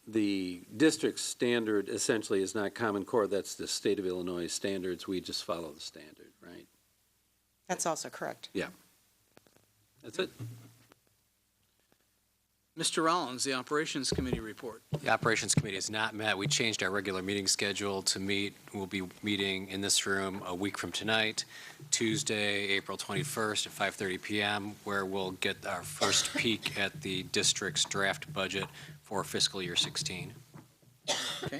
the district standard essentially is not Common Core. That's the state of Illinois standards. We just follow the standard, right? That's also correct. Yeah. That's it. Mr. Rollins, the Operations Committee report. The Operations Committee has not met. We changed our regular meeting schedule to meet. We'll be meeting in this room a week from tonight, Tuesday, April 21st at 5:30 p.m., where we'll get our first peek at the district's draft budget for fiscal year 16. Okay.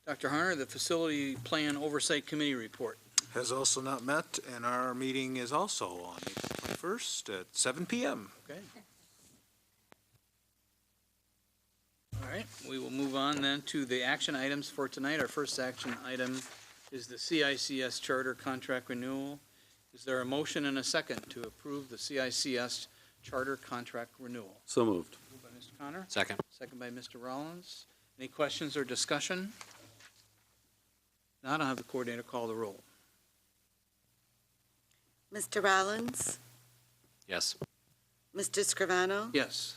Dr. Harner, the Facility Plan Oversight Committee report. Has also not met, and our meeting is also on April 21st at 7 p.m. Okay. All right, we will move on then to the action items for tonight. Our first action item is the CICS Charter Contract Renewal. Is there a motion and a second to approve the CICS Charter Contract Renewal? So moved. Moved by Mr. Connor. Second. Second by Mr. Rollins. Any questions or discussion? Not, I'll have the coordinator call the roll. Mr. Rollins, Yes. Mr. Scrivano, Yes.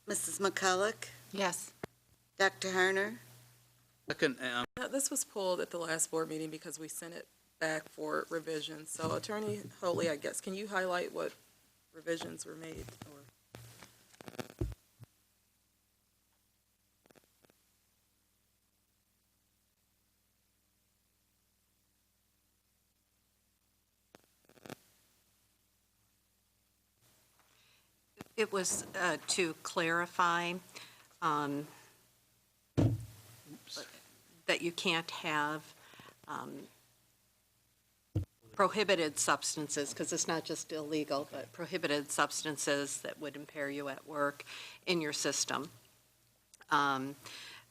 Mrs. McCulloch, Yes. Dr. Harner. Second, This was pulled at the last board meeting because we sent it back for revision. So Attorney Hoadley, I guess, can you highlight what revisions were made? It was to clarify that you can't have prohibited substances, because it's not just illegal, but prohibited substances that would impair you at work in your system.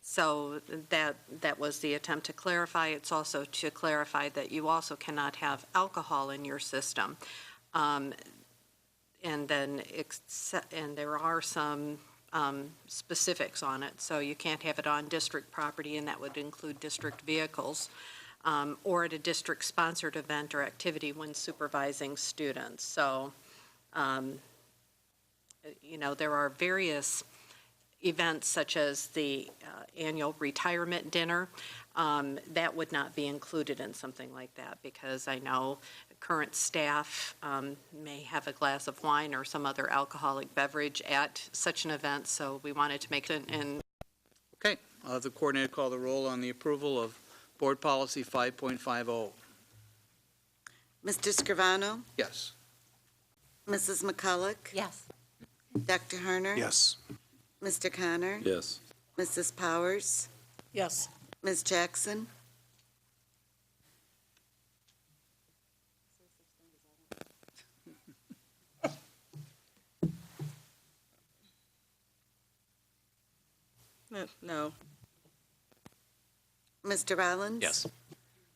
So that was the attempt to clarify. It's also to clarify that you also cannot have alcohol in your system. And then, and there are some specifics on it. So you can't have it on district property, and that would include district vehicles, or at a district-sponsored event or activity when supervising students. So, you know, there are various events such as the annual retirement dinner. That would not be included in something like that, because I know current staff may have a glass of wine or some other alcoholic beverage at such an event, so we wanted to make it in. Okay, I'll have the coordinator call the roll on the approval of Board Policy 5.50. Mr. Scrivano, Yes. Mrs. McCulloch, Yes. Dr. Harner. Yes. Mr. Connor, Yes. Mrs. Powers, Yes. Ms. Jackson. No. Mr. Rollins? Yes.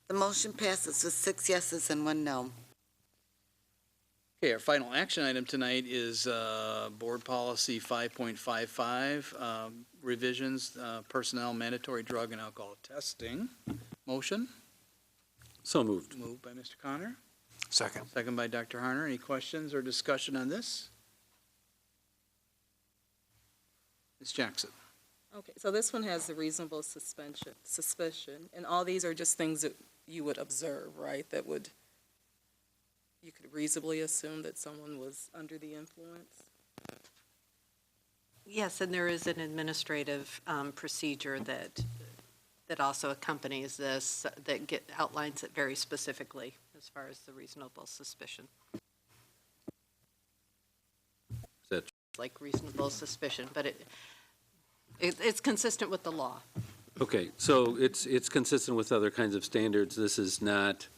The motion passes with 6 yeses and 1 no. Okay, our final action item tonight is Board Policy 5.55, revisions, personnel mandatory drug and alcohol testing. Motion? So moved. Moved by Mr. Connor, Second. second by Dr. Harner. Any questions or discussion on this? Ms. Jackson? Okay, so this one has the reasonable suspicion, and all these are just things that you would observe, right? That would, you could reasonably assume that someone was under the influence? Yes, and there is an administrative procedure that also accompanies this, that outlines it very specifically as far as the reasonable suspicion. Is that like reasonable suspicion, but it's consistent with the law. Okay, so it's consistent with other kinds of standards. This is not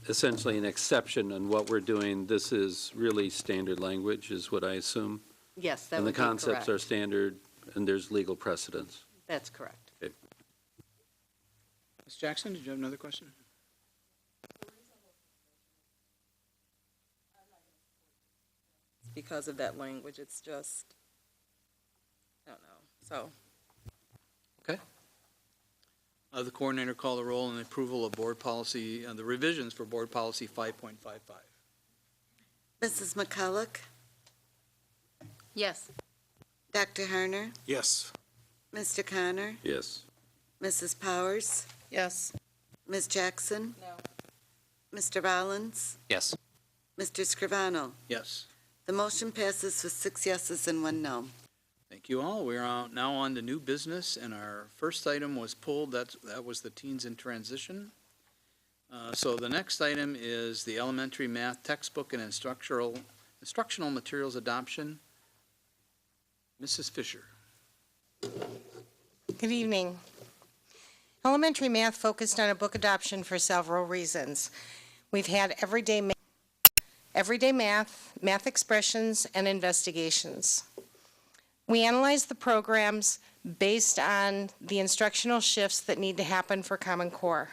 essentially an exception on what we're doing. This is really standard language, is what I assume? Yes, that And would the be concepts are correct. standard, and there's legal precedence. That's correct. Okay. Ms. Jackson, did you have another question? Because of that language, it's just, I don't know, so. Okay. The coordinator call the roll on the approval of Board Policy, the revisions for Board Policy 5.55. Mrs. McCulloch, Yes. Dr. Harner, Yes. Mr. Connor, Yes. Mrs. Powers, Yes. Ms. Jackson. No. Mr. Rollins, Yes. Mr. Scrivano. Yes. The motion passes with 6 yeses and 1 no. Thank you all. We're now on to new business, and our first item was pulled. That was the Teens in Transition. So the next item is the elementary math textbook and instructional materials adoption. Mrs. Fisher. Good evening. Elementary math focused on a book adoption for several reasons. We've had everyday math, math expressions, and investigations. We analyzed the programs based on the instructional shifts that need to happen for Common Core.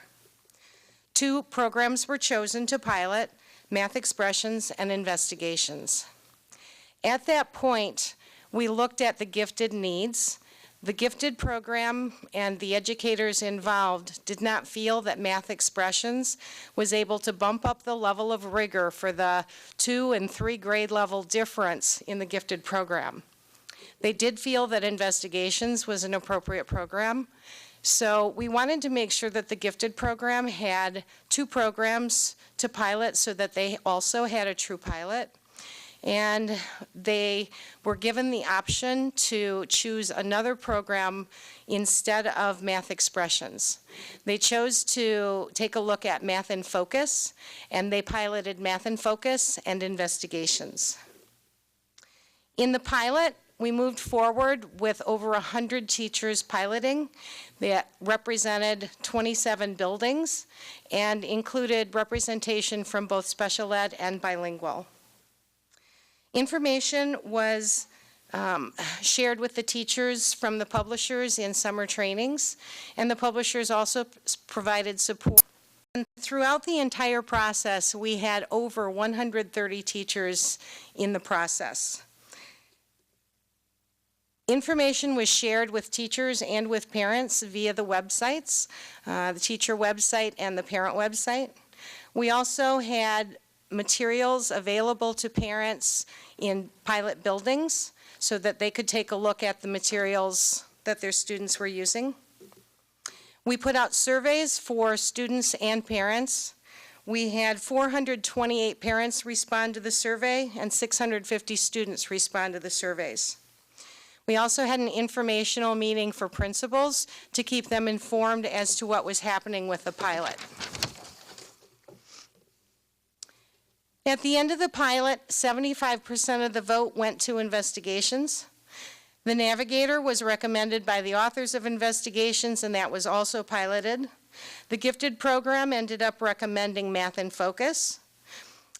2 programs were chosen to pilot, math expressions and investigations. At that point, we looked at the gifted needs, The gifted program and the educators involved did not feel that Math Expressions was able to bump up the level of rigor for the 2 and 3 grade level difference in the gifted program. They did feel that Investigations was an appropriate program, so we wanted to make sure that the gifted program had 2 programs to pilot so that they also had a true pilot. And they were given the option to choose another program instead of Math Expressions. They chose to take a look at Math in Focus, and they piloted Math in Focus and Investigations. In the pilot, we moved forward with over 100 teachers piloting that represented 27 buildings and included representation from both special ed and bilingual. Information was shared with the teachers from the publishers in summer trainings, and the publishers also provided support. And throughout the entire process, we had over 130 teachers in the process. Information was shared with teachers and with parents via the websites, the teacher website and the parent website. We also had materials available to parents in pilot buildings so that they could take a look at the materials that their students were using. We put out surveys for students and parents. We had 428 parents respond to the survey and 650 students respond to the surveys. We also had an informational meeting for principals to keep them informed as to what was happening with the pilot. At the end of the pilot, 75% of the vote went to Investigations. The Navigator was recommended by the authors of Investigations, and that was also piloted. The gifted program ended up recommending Math in Focus,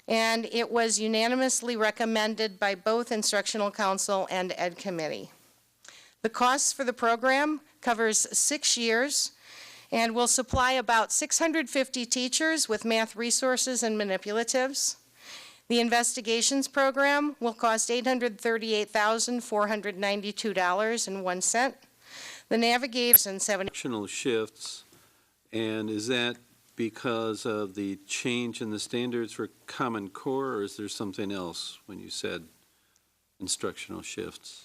and it was unanimously recommended by both Instructional Council and Ed Committee. The costs for the program covers 6 years and will supply about 650 teachers with math resources and manipulatives. The Investigations program will cost $838,492.01. The Navigators and Instructional shifts, and is that because of the change in the standards for Common Core, or is there something else when you said instructional shifts?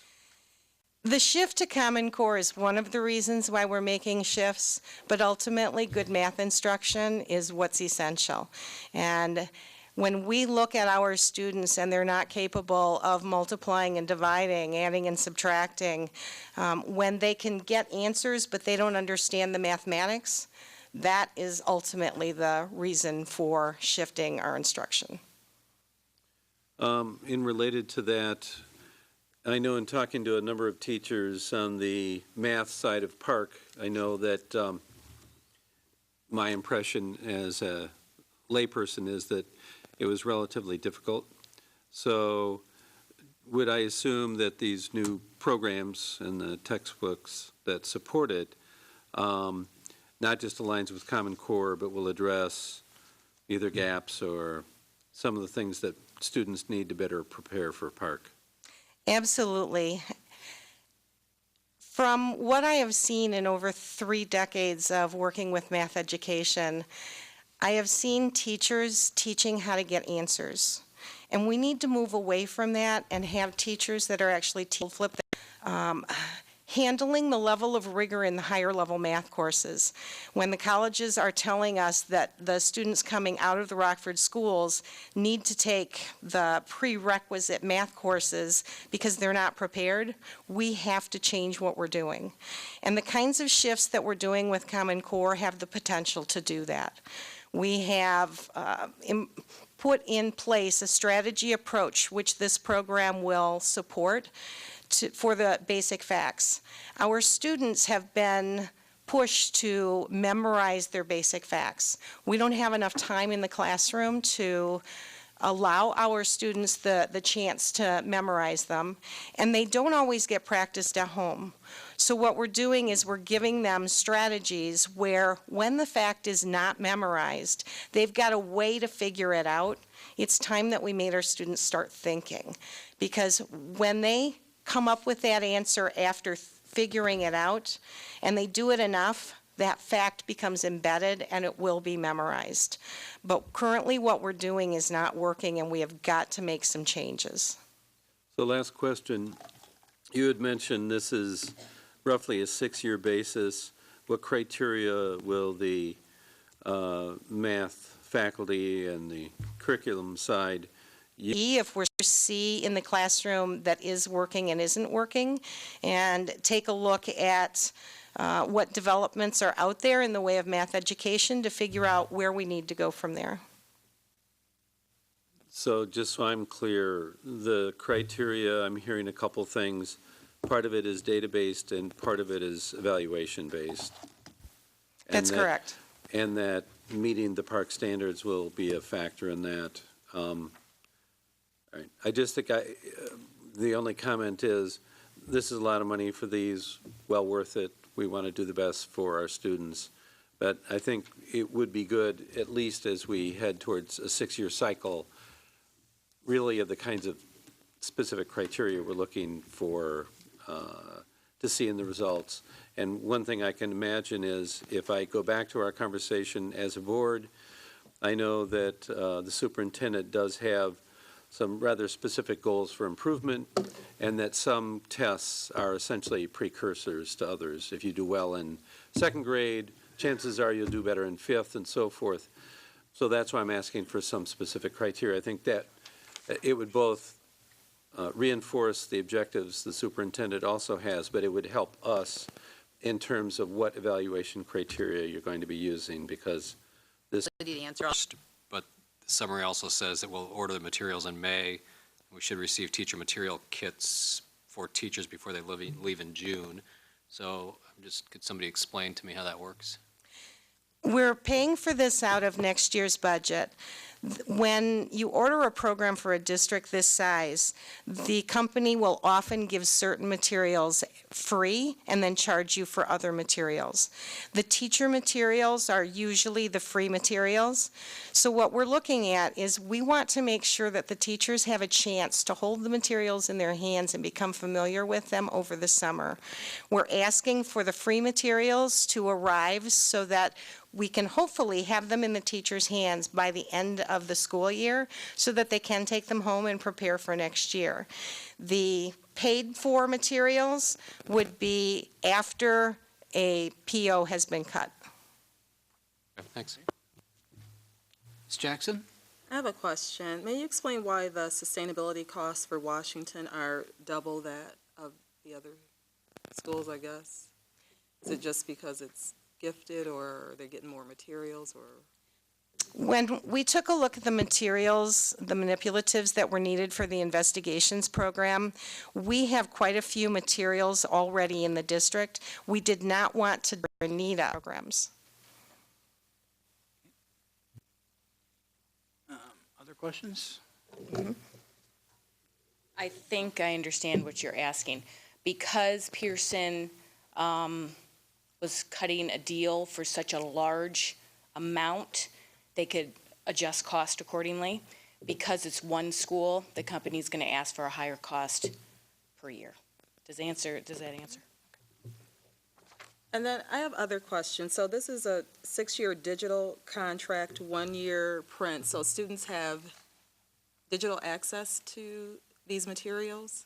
The shift to Common Core is one of the reasons why we're making shifts, but ultimately good math instruction is what's essential. And when we look at our students and they're not capable of multiplying and dividing, adding and subtracting, when they can get answers but they don't understand the mathematics, that is ultimately the reason for shifting our instruction. In related to that, I know in talking to a number of teachers on the math side of Park, I know that my impression as a layperson is that it was relatively difficult. So would I assume that these new programs and the textbooks that support it not just aligns with Common Core, but will address either gaps or some of the things that students need to better prepare for Park? Absolutely. From what I have seen in over 3 decades of working with math education, I have seen teachers teaching how to get answers. And we need to move away from that and have teachers that are actually flip handling the level of rigor in the higher level math courses. When the colleges are telling us that the students coming out of the Rockford schools need to take the prerequisite math courses because they're not prepared, we have to change what we're doing. And the kinds of shifts that we're doing with Common Core have the potential to do that. We have put in place a strategy approach, which this program will support, for the basic facts. Our students have been pushed to memorize their basic facts. We don't have enough time in the classroom to allow our students the chance to memorize them, and they don't always get practiced at home. So what we're doing is we're giving them strategies where when the fact is not memorized, they've got a way to figure it out. It's time that we made our students start thinking, because when they come up with that answer after figuring it out, and they do it enough, that fact becomes embedded and it will be memorized. But currently what we're doing is not working, and we have got to make some changes. So last question. You had mentioned this is roughly a 6-year basis. What criteria will the math faculty and the curriculum side If we're C in the classroom that is working and isn't working, and take a look at what developments are out there in the way of math education to figure out where we need to go from there. So just so I'm clear, the criteria, I'm hearing a couple things. Part of it is data-based and part of it is evaluation-based. That's correct. And that meeting the park standards will be a factor in that. All right. I just think the only comment is, this is a lot of money for these, well worth it. We want to do the best for our students. But I think it would be good, at least as we head towards a 6-year cycle, really of the kinds of specific criteria we're looking for to see in the results. And one thing I can imagine is, if I go back to our conversation as a board, I know that the superintendent does have some rather specific goals for improvement, and that some tests are essentially precursors to others. If you do well in 2nd grade, chances are you'll do better in 5th and so forth. So that's why I'm asking for some specific criteria. I think that it would both reinforce the objectives the superintendent also has, but it would help us in terms of what evaluation criteria you're going to be using, because this. But the summary also says that we'll order the materials in May. We should receive teacher material kits for teachers before they leave in June. So could somebody explain to me how that works? We're paying for this out of next year's budget. When you order a program for a district this size, the company will often give certain materials free and then charge you for other materials. The teacher materials are usually the free materials. So what we're looking at is, we want to make sure that the teachers have a chance to hold the materials in their hands and become familiar with them over the summer. We're asking for the free materials to arrive so that we can hopefully have them in the teachers' hands by the end of the school year, so that they can take them home and prepare for next year. The paid-for materials would be after a PO has been cut. Okay, thanks. Ms. Jackson? I have a question. May you explain why the sustainability costs for Washington are double that of the other schools, I guess? Is it just because it's gifted, or are they getting more materials, or? When we took a look at the materials, the manipulatives that were needed for the investigations program, we have quite a few materials already in the district. We did not want to need programs. Other questions? I think I understand what you're asking. Because Pearson was cutting a deal for such a large amount, they could adjust cost accordingly. Because it's one school, the company's going to ask for a higher cost per year. Does that answer? And then I have other questions. So this is a 6-year digital contract, 1-year print. So students have digital access to these materials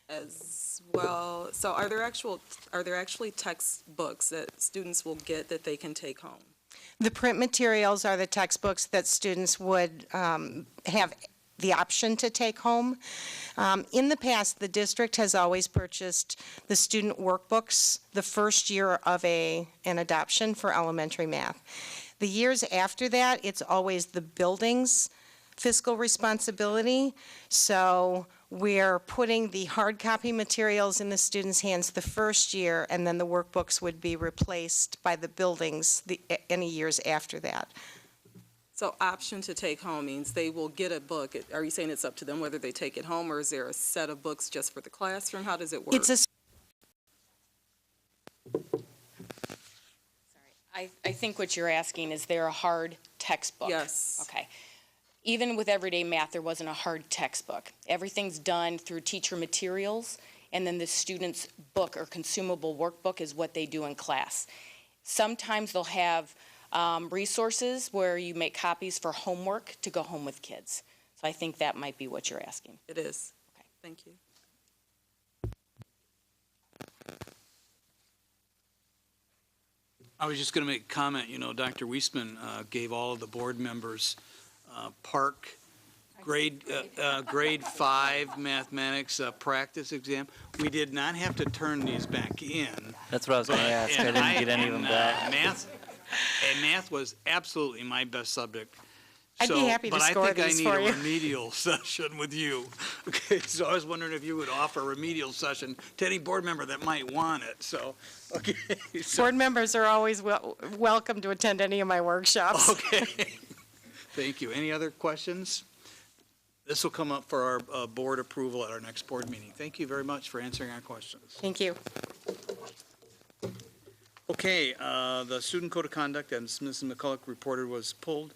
as well. So are there actually textbooks that students will get that they can take home? The print materials are the textbooks that students would have the option to take home. In the past, the district has always purchased the student workbooks the first year of an adoption for elementary math. The years after that, it's always the building's fiscal responsibility. So we're putting the hard copy materials in the students' hands the first year, and then the workbooks would be replaced by the buildings any years after that. So option to take home means they will get a book. Are you saying it's up to them whether they take it home, or is there a set of books just for the classroom? How does it work? I think what you're asking, is there a hard textbook? Yes. Okay. Even with everyday math, there wasn't a hard textbook. Everything's done through teacher materials and then the student's book or consumable workbook is what they do in class. Sometimes they'll have resources where you make copies for homework to go home with kids. So I think that might be what you're asking. It is. Okay. Thank you. I was just going to make a comment. You know, Dr. Weisman gave all of the board members park grade 5 mathematics practice exam. We did not have to turn these back in. That's what I was going to ask. I didn't get any of them back. Math was absolutely my best subject. I'd be happy to score these for you. But I think I need a remedial session with you. Okay, so I was wondering if you would offer a remedial session to any board member that might want it, so, okay. So, Board members are always welcome to attend any of my workshops. okay. Thank you. Any other questions? This will come up for our board approval at our next board meeting. Thank you very much for answering our questions. Thank you. Okay, the student code of conduct, as Mrs. McCulloch reported, was pulled.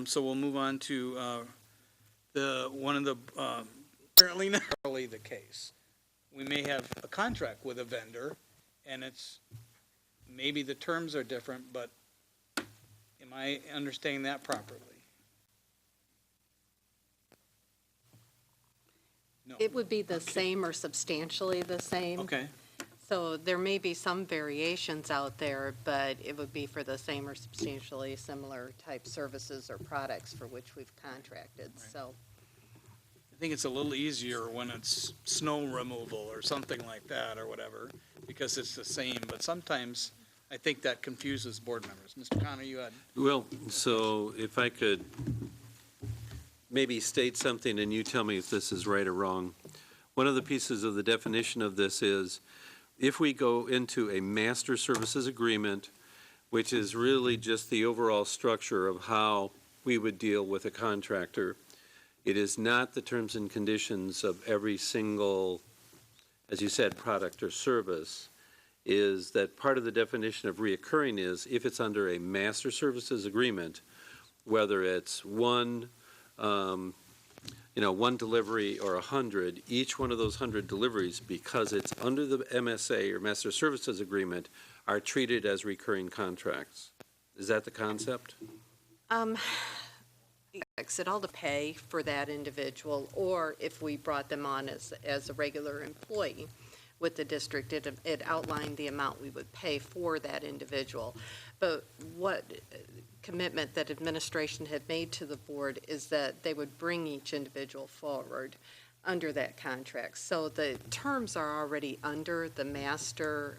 So we'll move on to apparently not really the case. We may have a contract with a vendor, and maybe the terms are different, but am I understanding that properly? No. It would be the same or substantially the same. Okay. So there may be some variations out there, but it would be for the same or substantially similar type services or products for which we've contracted, so. I think it's a little easier when it's snow removal or something like that or whatever, because it's the same, but sometimes I think that confuses board members. Mr. Connor, you had. Well, so if I could maybe state something and you tell me if this is right or wrong. One of the pieces of the definition of this is if we go into a master services agreement, which is really just the overall structure of how we would deal with a contractor, it is not the terms and conditions of every single, as you said, product or service, is that part of the definition of reoccurring is if it's under a master services agreement, whether it's one delivery or 100, each one of those 100 deliveries, because it's under the MSA or Master Services Agreement, are treated as recurring contracts. Is that the concept? It all to pay for that individual, or if we brought them on as a regular employee with the district, it outlined the amount we would pay for that individual. But what commitment that administration had made to the board is that they would bring each individual forward under that contract. So the terms are already under the master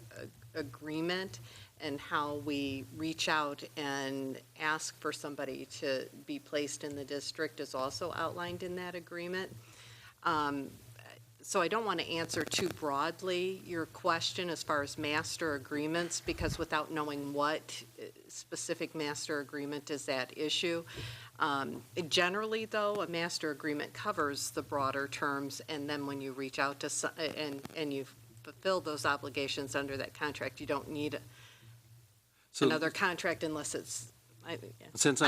agreement, and how we reach out and ask for somebody to be placed in the district is also outlined in that agreement. So I don't want to answer too broadly your question as far as master agreements, because without knowing what specific master agreement is at issue. Generally, though, a master agreement covers the broader terms, and then when you reach out to, and you fulfill those obligations under that contract, you don't need another contract unless it's, I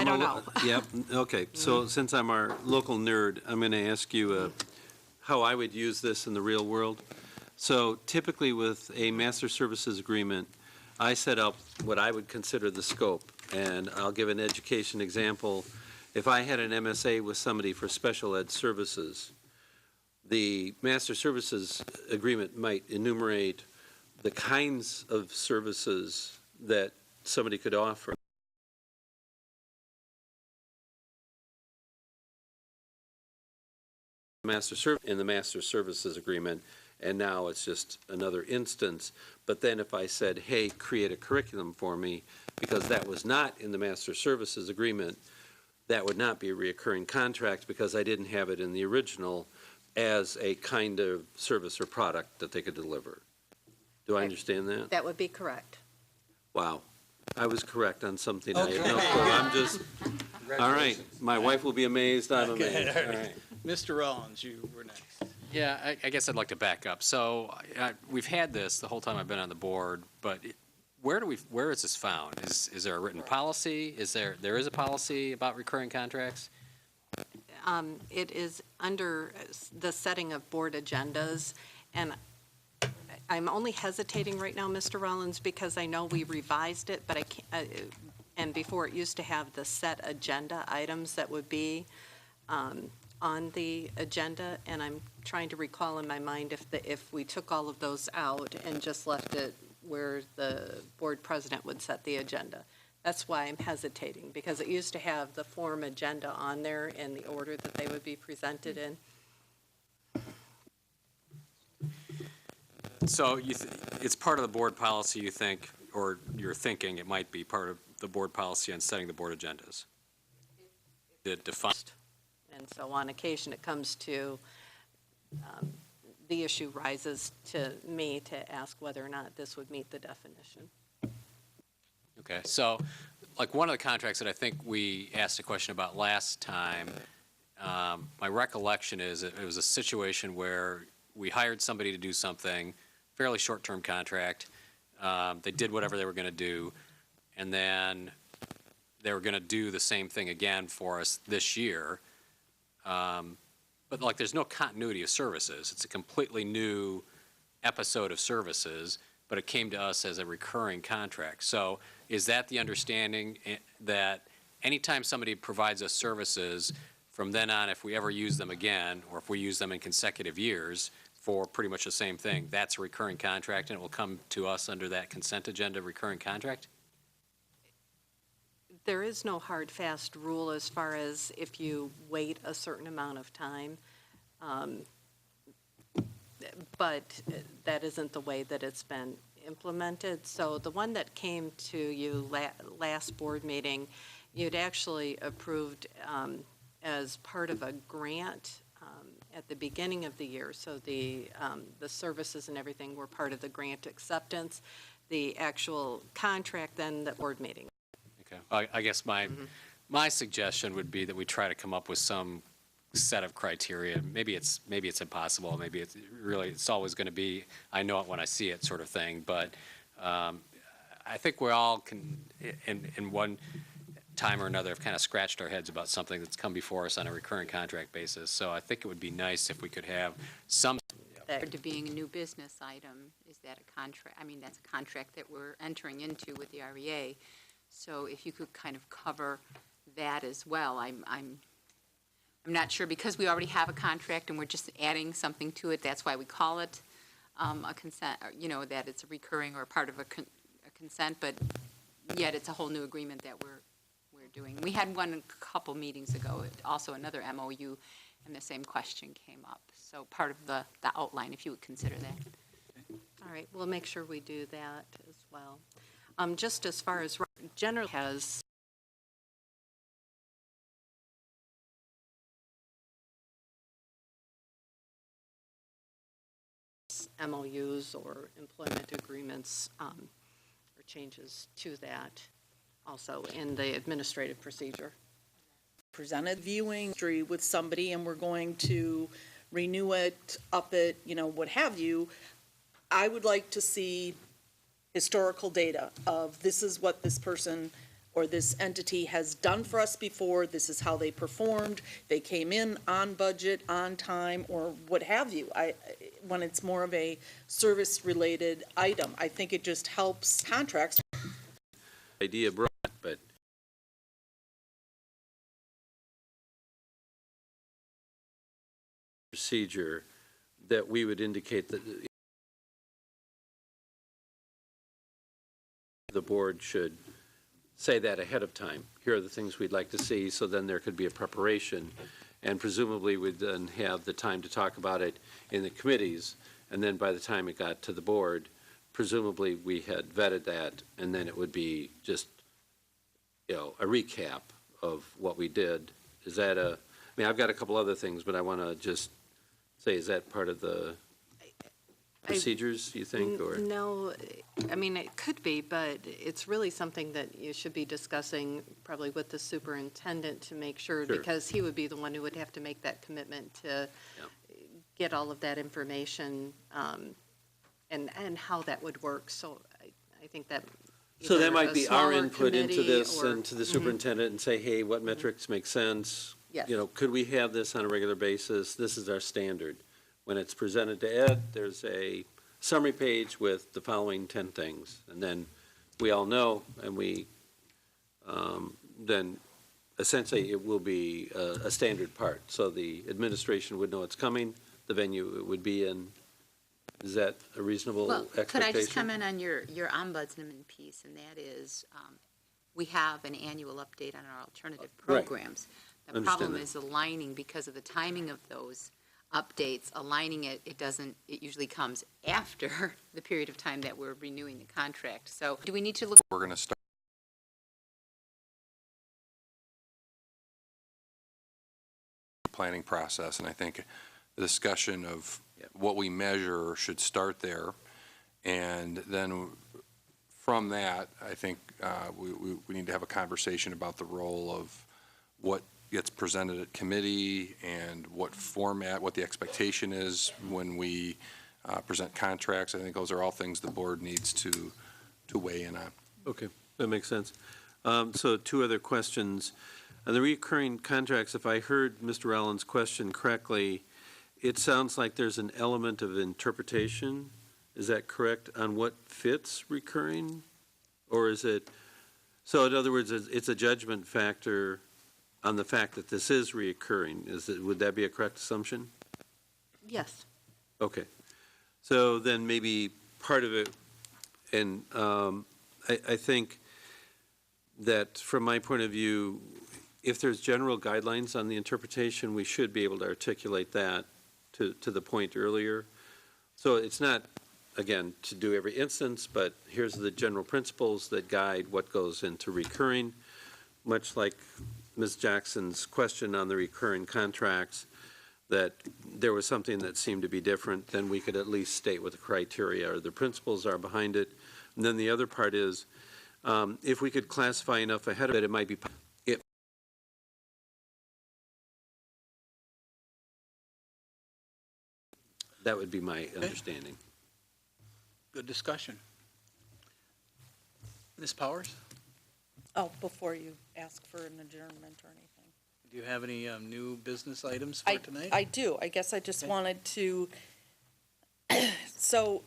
don't know. Yep, okay. So since I'm our local nerd, I'm going to ask you how I would use this in the real world. So typically with a master services agreement, I set up what I would consider the scope. And I'll give an education example. If I had an MSA with somebody for special ed services, the master services agreement might enumerate the kinds of services that somebody could offer. In the master services agreement, and now it's just another instance. But then if I said, hey, create a curriculum for me, because that was not in the master services agreement, that would not be a reoccurring contract because I didn't have it in the original as a kind of service or product that they could deliver. Do I understand that? That would be correct. Wow. I was correct on something I had no clue. I'm just, all right. My wife will be amazed. I'm amazed. All right. Mr. Rollins, you were next. Yeah, I guess I'd like to back up. So we've had this the whole time I've been on the board, but where is this found? Is there a written policy? There is a policy about recurring contracts? It is under the setting of board agendas, and I'm only hesitating right now, Mr. Rollins, because I know we revised it, but I can't, and before it used to have the set agenda items that would be on the agenda, and I'm trying to recall in my mind if we took all of those out and just left it where the board president would set the agenda. That's why I'm hesitating, because it used to have the form agenda on there in the order that they would be presented in. So it's part of the board policy, you think, or you're thinking it might be part of the board policy on setting the board agendas? It defines. And so on occasion, it comes to, the issue rises to me to ask whether or not this would meet the definition. Okay, so like one of the contracts that I think we asked a question about last time, my recollection is it was a situation where we hired somebody to do something, fairly short-term contract. They did whatever they were going to do, and then they were going to do the same thing again for us this year. But like there's no continuity of services. It's a completely new episode of services, but it came to us as a recurring contract. So is that the understanding that anytime somebody provides us services, from then on, if we ever use them again, or if we use them in consecutive years for pretty much the same thing, that's a recurring contract and it will come to us under that consent agenda recurring contract? There is no hard, fast rule as far as if you wait a certain amount of time. But that isn't the way that it's been implemented. So the one that came to you last board meeting, you'd actually approved as part of a grant at the beginning of the year. So the services and everything were part of the grant acceptance. The actual contract, then the board meeting. Okay, I guess my suggestion would be that we try to come up with some set of criteria. Maybe it's impossible. Maybe it's always going to be I know it when I see it sort of thing. But I think we all can in one time or another have kind of scratched our heads about something that's come before us on a recurring contract basis. So I think it would be nice if we could have some. To being a new business item, is that a contract? I mean, that's a contract that we're entering into with the REA. So if you could kind of cover that as well, I'm not sure, because we already have a contract and we're just adding something to it. That's why we call it a consent, or, that it's a recurring or part of a consent, but yet it's a whole new agreement that we're doing. We had one a couple meetings ago, also another MOU, and the same question came up. So part of the outline, if you would consider that. All right, we'll make sure we do that as well. Just as far as general has MOUs or employment agreements or changes to that also in the administrative procedure. Presented viewing history with somebody and we're going to renew it, up it, what have you. I would like to see historical data of this is what this person or this entity has done for us before, this is how they performed, they came in on budget, on time, or what have you. When it's more of a service-related item, I think it just helps contracts. Idea brought, but procedure that we would indicate that the board should say that ahead of time. Here are the things we'd like to see, so then there could be a preparation, and presumably we'd then have the time to talk about it in the committees, and then by the time it got to the board, presumably we had vetted that, and then it would be just, a recap of what we did. Is that I've got a couple other things, but I want to just say, is that part of the procedures, you think, or? No, I mean, it could be, but it's really something that you should be discussing probably with the superintendent to make sure, because he would be the one who would have to make that commitment to get all of that information and how that would work. So I think that. So that might be our input into this or, and to the superintendent and say, hey, what metrics make sense? Yes. Could we have this on a regular basis? This is our standard. When it's presented to Ed, there's a summary page with the following 10 things. And then we all know, and then essentially it will be a standard part. So the administration would know it's coming, the venue it would be in. Is that a reasonable Well, expectation? could I just comment on your ombudsman piece, and that is, we have an annual update on our alternative Right. programs. The Understand problem that. is aligning, because of the timing of those updates, aligning it usually comes after the period of time that we're renewing the contract. So do we need to look? We're going to start planning process, and I think the discussion of what we measure should start there. And then from that, I think we need to have a conversation about the role of what gets presented at committee and what format, what the expectation is when we present contracts. I think those are all things the board needs to weigh in on. Okay, that makes sense. So 2 other questions. On the recurring contracts, if I heard Mr. Allen's question correctly, it sounds like there's an element of interpretation. Is that correct, on what fits recurring? Or is it, so in other words, it's a judgment factor on the fact that this is reoccurring. Would that be a correct assumption? Yes. Okay. So then maybe part of it, and I think that from my point of view, if there's general guidelines on the interpretation, we should be able to articulate that to the point earlier. So it's not, again, to do every instance, but here's the general principles that guide what goes into recurring, much like Ms. Jackson's question on the recurring contracts, that there was something that seemed to be different, then we could at least state what the criteria or the principles are behind it. And then the other part is, if we could classify enough ahead of it, it might be, that would be my understanding. Good discussion. Ms. Powers, Oh, before you ask for an adjournment or anything. do you have any new business items for tonight? I do. I guess I just Okay. wanted to, so,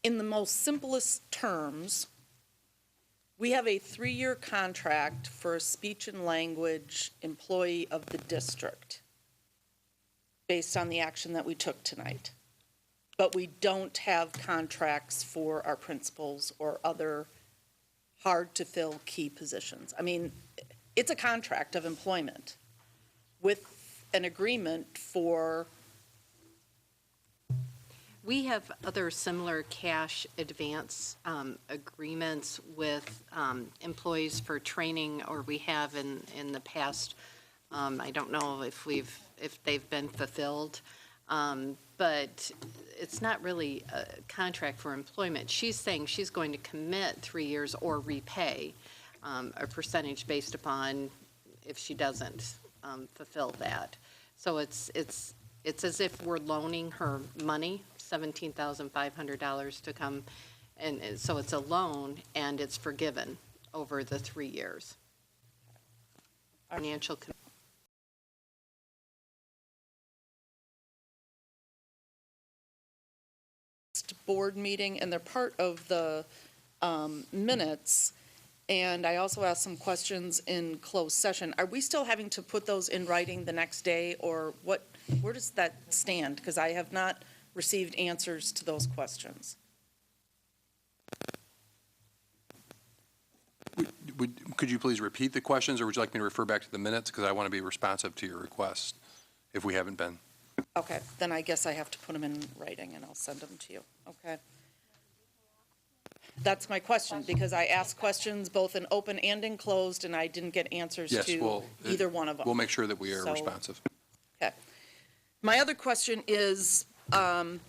in the most simplest terms, we have a 3-year contract for a speech and language employee of the district based on the action that we took tonight. But we don't have contracts for our principals or other hard-to-fill key positions. I mean, it's a contract of employment with an agreement for, We have other similar cash advance agreements with employees for training, or we have in the past. I don't know if they've been fulfilled, but it's not really a contract for employment. She's saying she's going to commit 3 years or repay a percentage based upon if she doesn't fulfill that. So it's as if we're loaning her money, $17,500 to come, and so it's a loan and it's forgiven over the 3 years. Financial. board meeting, and they're part of the minutes. And I also asked some questions in closed session. Are we still having to put those in writing the next day, or what, where does that stand? Because I have not received answers to those questions. Could you please repeat the questions, or would you like me to refer back to the minutes? Because I want to be responsive to your request, if we haven't been. Okay, then I guess I have to put them in writing, and I'll send them to you. Okay. That's my question, because I asked questions both in open and in closed, and I didn't get answers Yes, to either one of them. We'll make sure that we are So- responsive. Okay. My other question is, can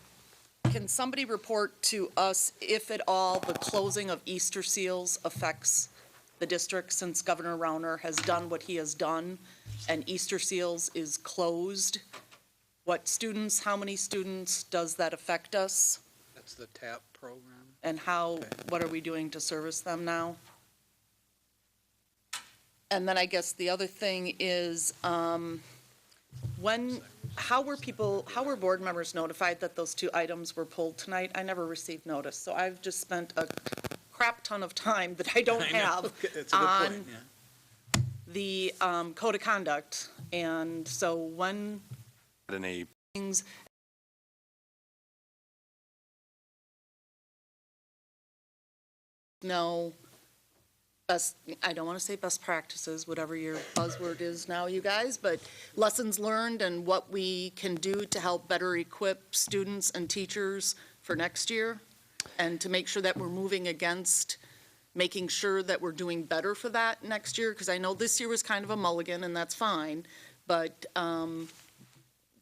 somebody report to us if at all the closing of Easter seals affects the district, since Governor Rauner has done what he has done and Easter seals is closed? What students, how many students does that affect us? That's the TAP program. And how, what are we doing to service them now? And then I guess the other thing is, when how were board members notified that those two items were pulled tonight? I never received notice, so I've just spent a crap ton of time that I don't I know. have It's a good on point, yeah. the code of conduct. And so when In a things no best, I don't want to say best practices, whatever your buzzword is now, you guys, but lessons learned and what we can do to help better equip students and teachers for next year, and to make sure that we're moving against making sure that we're doing better for that next year, because I know this year was kind of a mulligan, and that's fine, but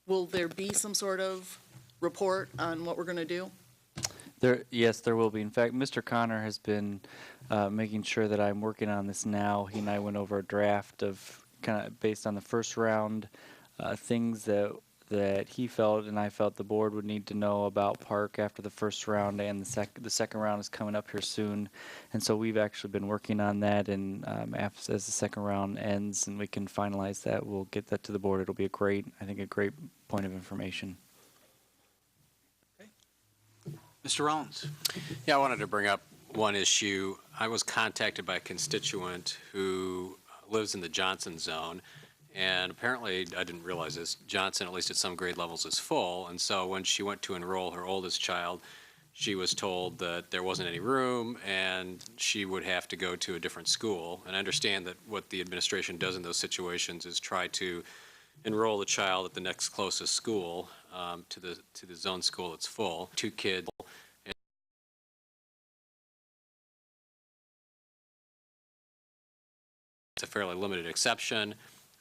will there be some sort of report on what we're going to do? Yes, there will be. In fact, Mr. Connor has been making sure that I'm working on this now. He and I went over a draft of kind of based on the first round things that he felt and I felt the board would need to know about Park after the first round, and the second round is coming up here soon. And so we've actually been working on that, and as the second round ends and we can finalize that, we'll get that to the board. It'll be a great point of information. Mr. Rollins? Yeah, I wanted to bring up one issue. I was contacted by a constituent who lives in the Johnson zone, and apparently, I didn't realize this, Johnson, at least at some grade levels, is full. And so when she went to enroll her oldest child, she was told that there wasn't any room and she would have to go to a different school. And I understand that what the administration does in those situations is try to enroll the child at the next closest school to the zone school that's full. 2 kids. It's a fairly limited exception.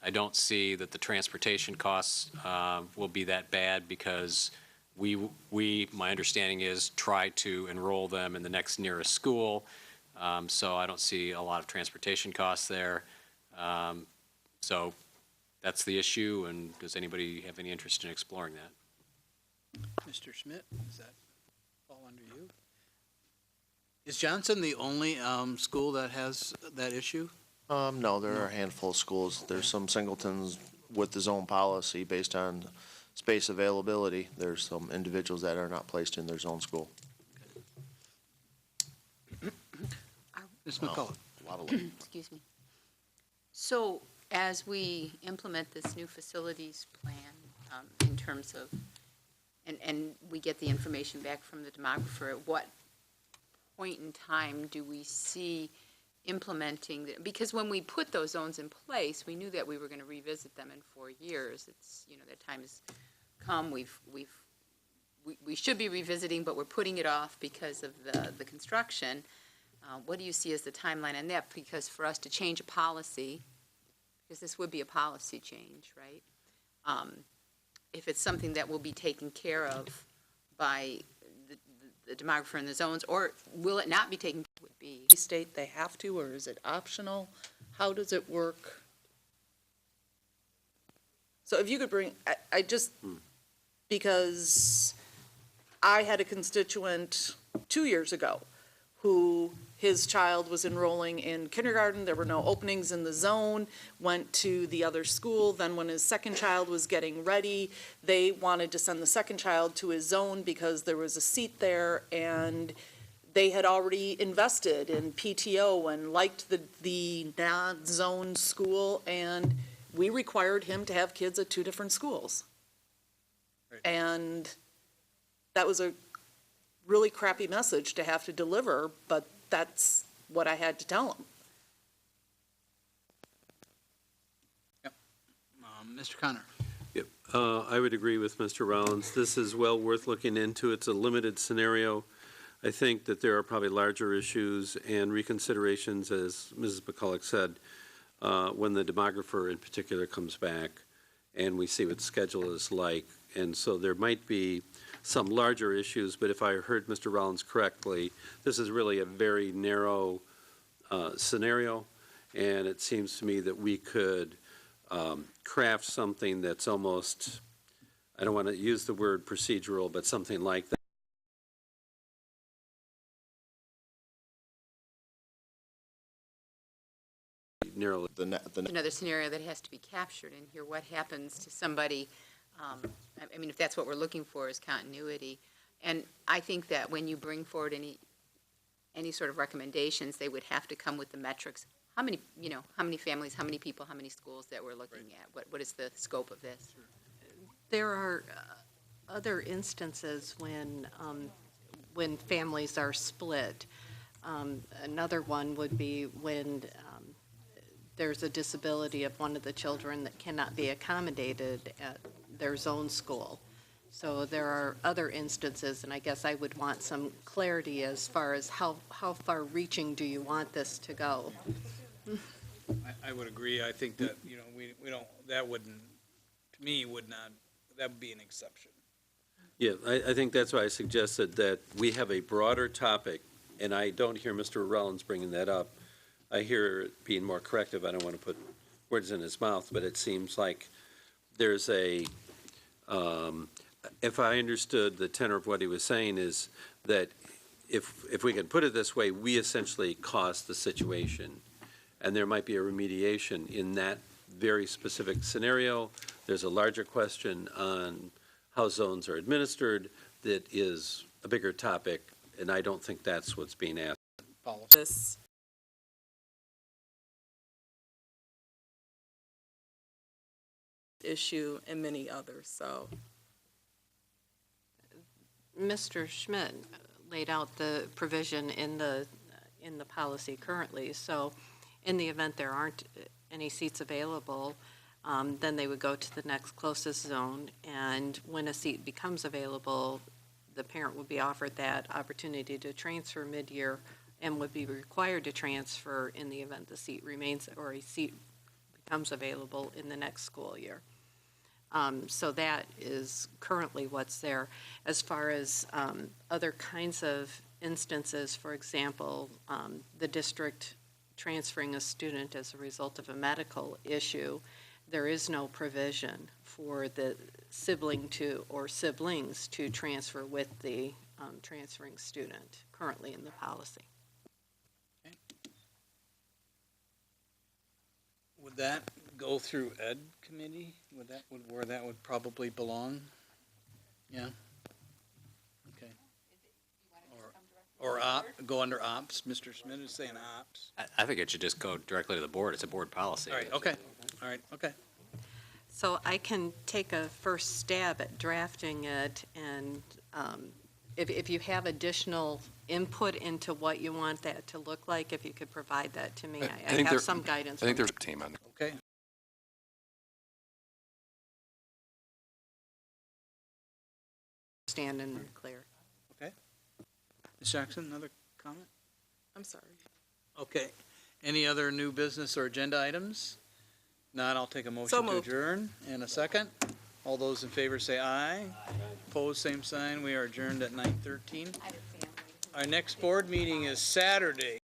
I don't see that the transportation costs will be that bad because my understanding is, try to enroll them in the next nearest school. So I don't see a lot of transportation costs there. So that's the issue, and does anybody have any interest in exploring that? Mr. Schmidt, does that fall under you? Is Johnson the only school that has that issue? No, there are a handful of schools. There's some singletons with the zone policy based on space availability. There's some individuals that are not placed in their zone school. Ms. McCullough? A lot of them. Excuse me. So as we implement this new facilities plan in terms of, and we get the information back from the demographer, at what point in time do we see implementing, because when we put those zones in place, we knew that we were going to revisit them in 4 years. It's, that time has come. We should be revisiting, but we're putting it off because of the construction. What do you see as the timeline on that? Because for us to change a policy, because this would be a policy change, right? If it's something that will be taken care of by the demographer in the zones, or will it not be taken care of? Would be State they have to, or is it optional? How does it work? So if you could bring, I just, because I had a constituent 2 years ago who his child was enrolling in kindergarten, there were no openings in the zone, went to the other school, then when his second child was getting ready, they wanted to send the second child to his zone because there was a seat there, and they had already invested in PTO and liked the non-zone school, and we required him to have kids at 2 different schools. Right. And that was a really crappy message to have to deliver, but that's what I had to tell him. Yep. Mr. Connor? Yep. I would agree with Mr. Rollins. This is well worth looking into. It's a limited scenario. I think that there are probably larger issues and reconsiderations, as Mrs. McCulloch said, when the demographer in particular comes back and we see what the schedule is like. And so there might be some larger issues, but if I heard Mr. Rollins correctly, this is really a very narrow scenario, and it seems to me that we could craft something that's almost, I don't want to use the word procedural, but something like that. Another scenario that has to be captured in here. What happens to somebody I mean, if that's what we're looking for is continuity. And I think that when you bring forward any sort of recommendations, they would have to come with the metrics. How many, how many families, how many people, how many schools that we're looking at? What is the scope of this? There are other instances when families are split. Another one would be when there's a disability of one of the children that cannot be accommodated at their zone school. So there are other instances, and I guess I would want some clarity as far as how far-reaching do you want this to go? I would agree. I think that, we don't, that wouldn't, to me, would not, that would be an exception. Yeah, I think that's why I suggested that we have a broader topic, and I don't hear Mr. Rollins bringing that up. I hear it being more corrective. I don't want to put words in his mouth, but it seems like there's a, if I understood the tenor of what he was saying is that if we can put it this way, we essentially caused the situation, and there might be a remediation in that very specific scenario. There's a larger question on how zones are administered that is a bigger topic, and I don't think that's what's being asked. This issue and many others, so. Mr. Schmidt laid out the provision in the policy currently, so in the event there aren't any seats available, then they would go to the next closest zone, and when a seat becomes available, the parent would be offered that opportunity to transfer mid-year and would be required to transfer in the event the seat remains or a seat becomes available in the next school year. So that is currently what's there. As far as other kinds of instances, for example, the district transferring a student as a result of a medical issue, there is no provision for the sibling to or siblings to transfer with the transferring student currently in the policy. Would that go through Ed committee? Where that would probably belong? Yeah? Okay. Or go under ops? Mr. Schmidt is saying ops. I think it should just go directly to the board. It's a board policy. All right, okay. All right, okay. So I can take a first stab at drafting it, and if you have additional input into what you want that to look like, if you could provide that to me. I have some guidance. I think there's a team on there. Okay. Stand and clear. Okay. Ms. Jackson, another comment? I'm sorry. Okay. Any other new business or agenda items? Not, I'll take a motion So to moved. adjourn in a second. All those in favor say aye. Opposed, same sign. We are adjourned at 9:13. Our next board meeting is Saturday,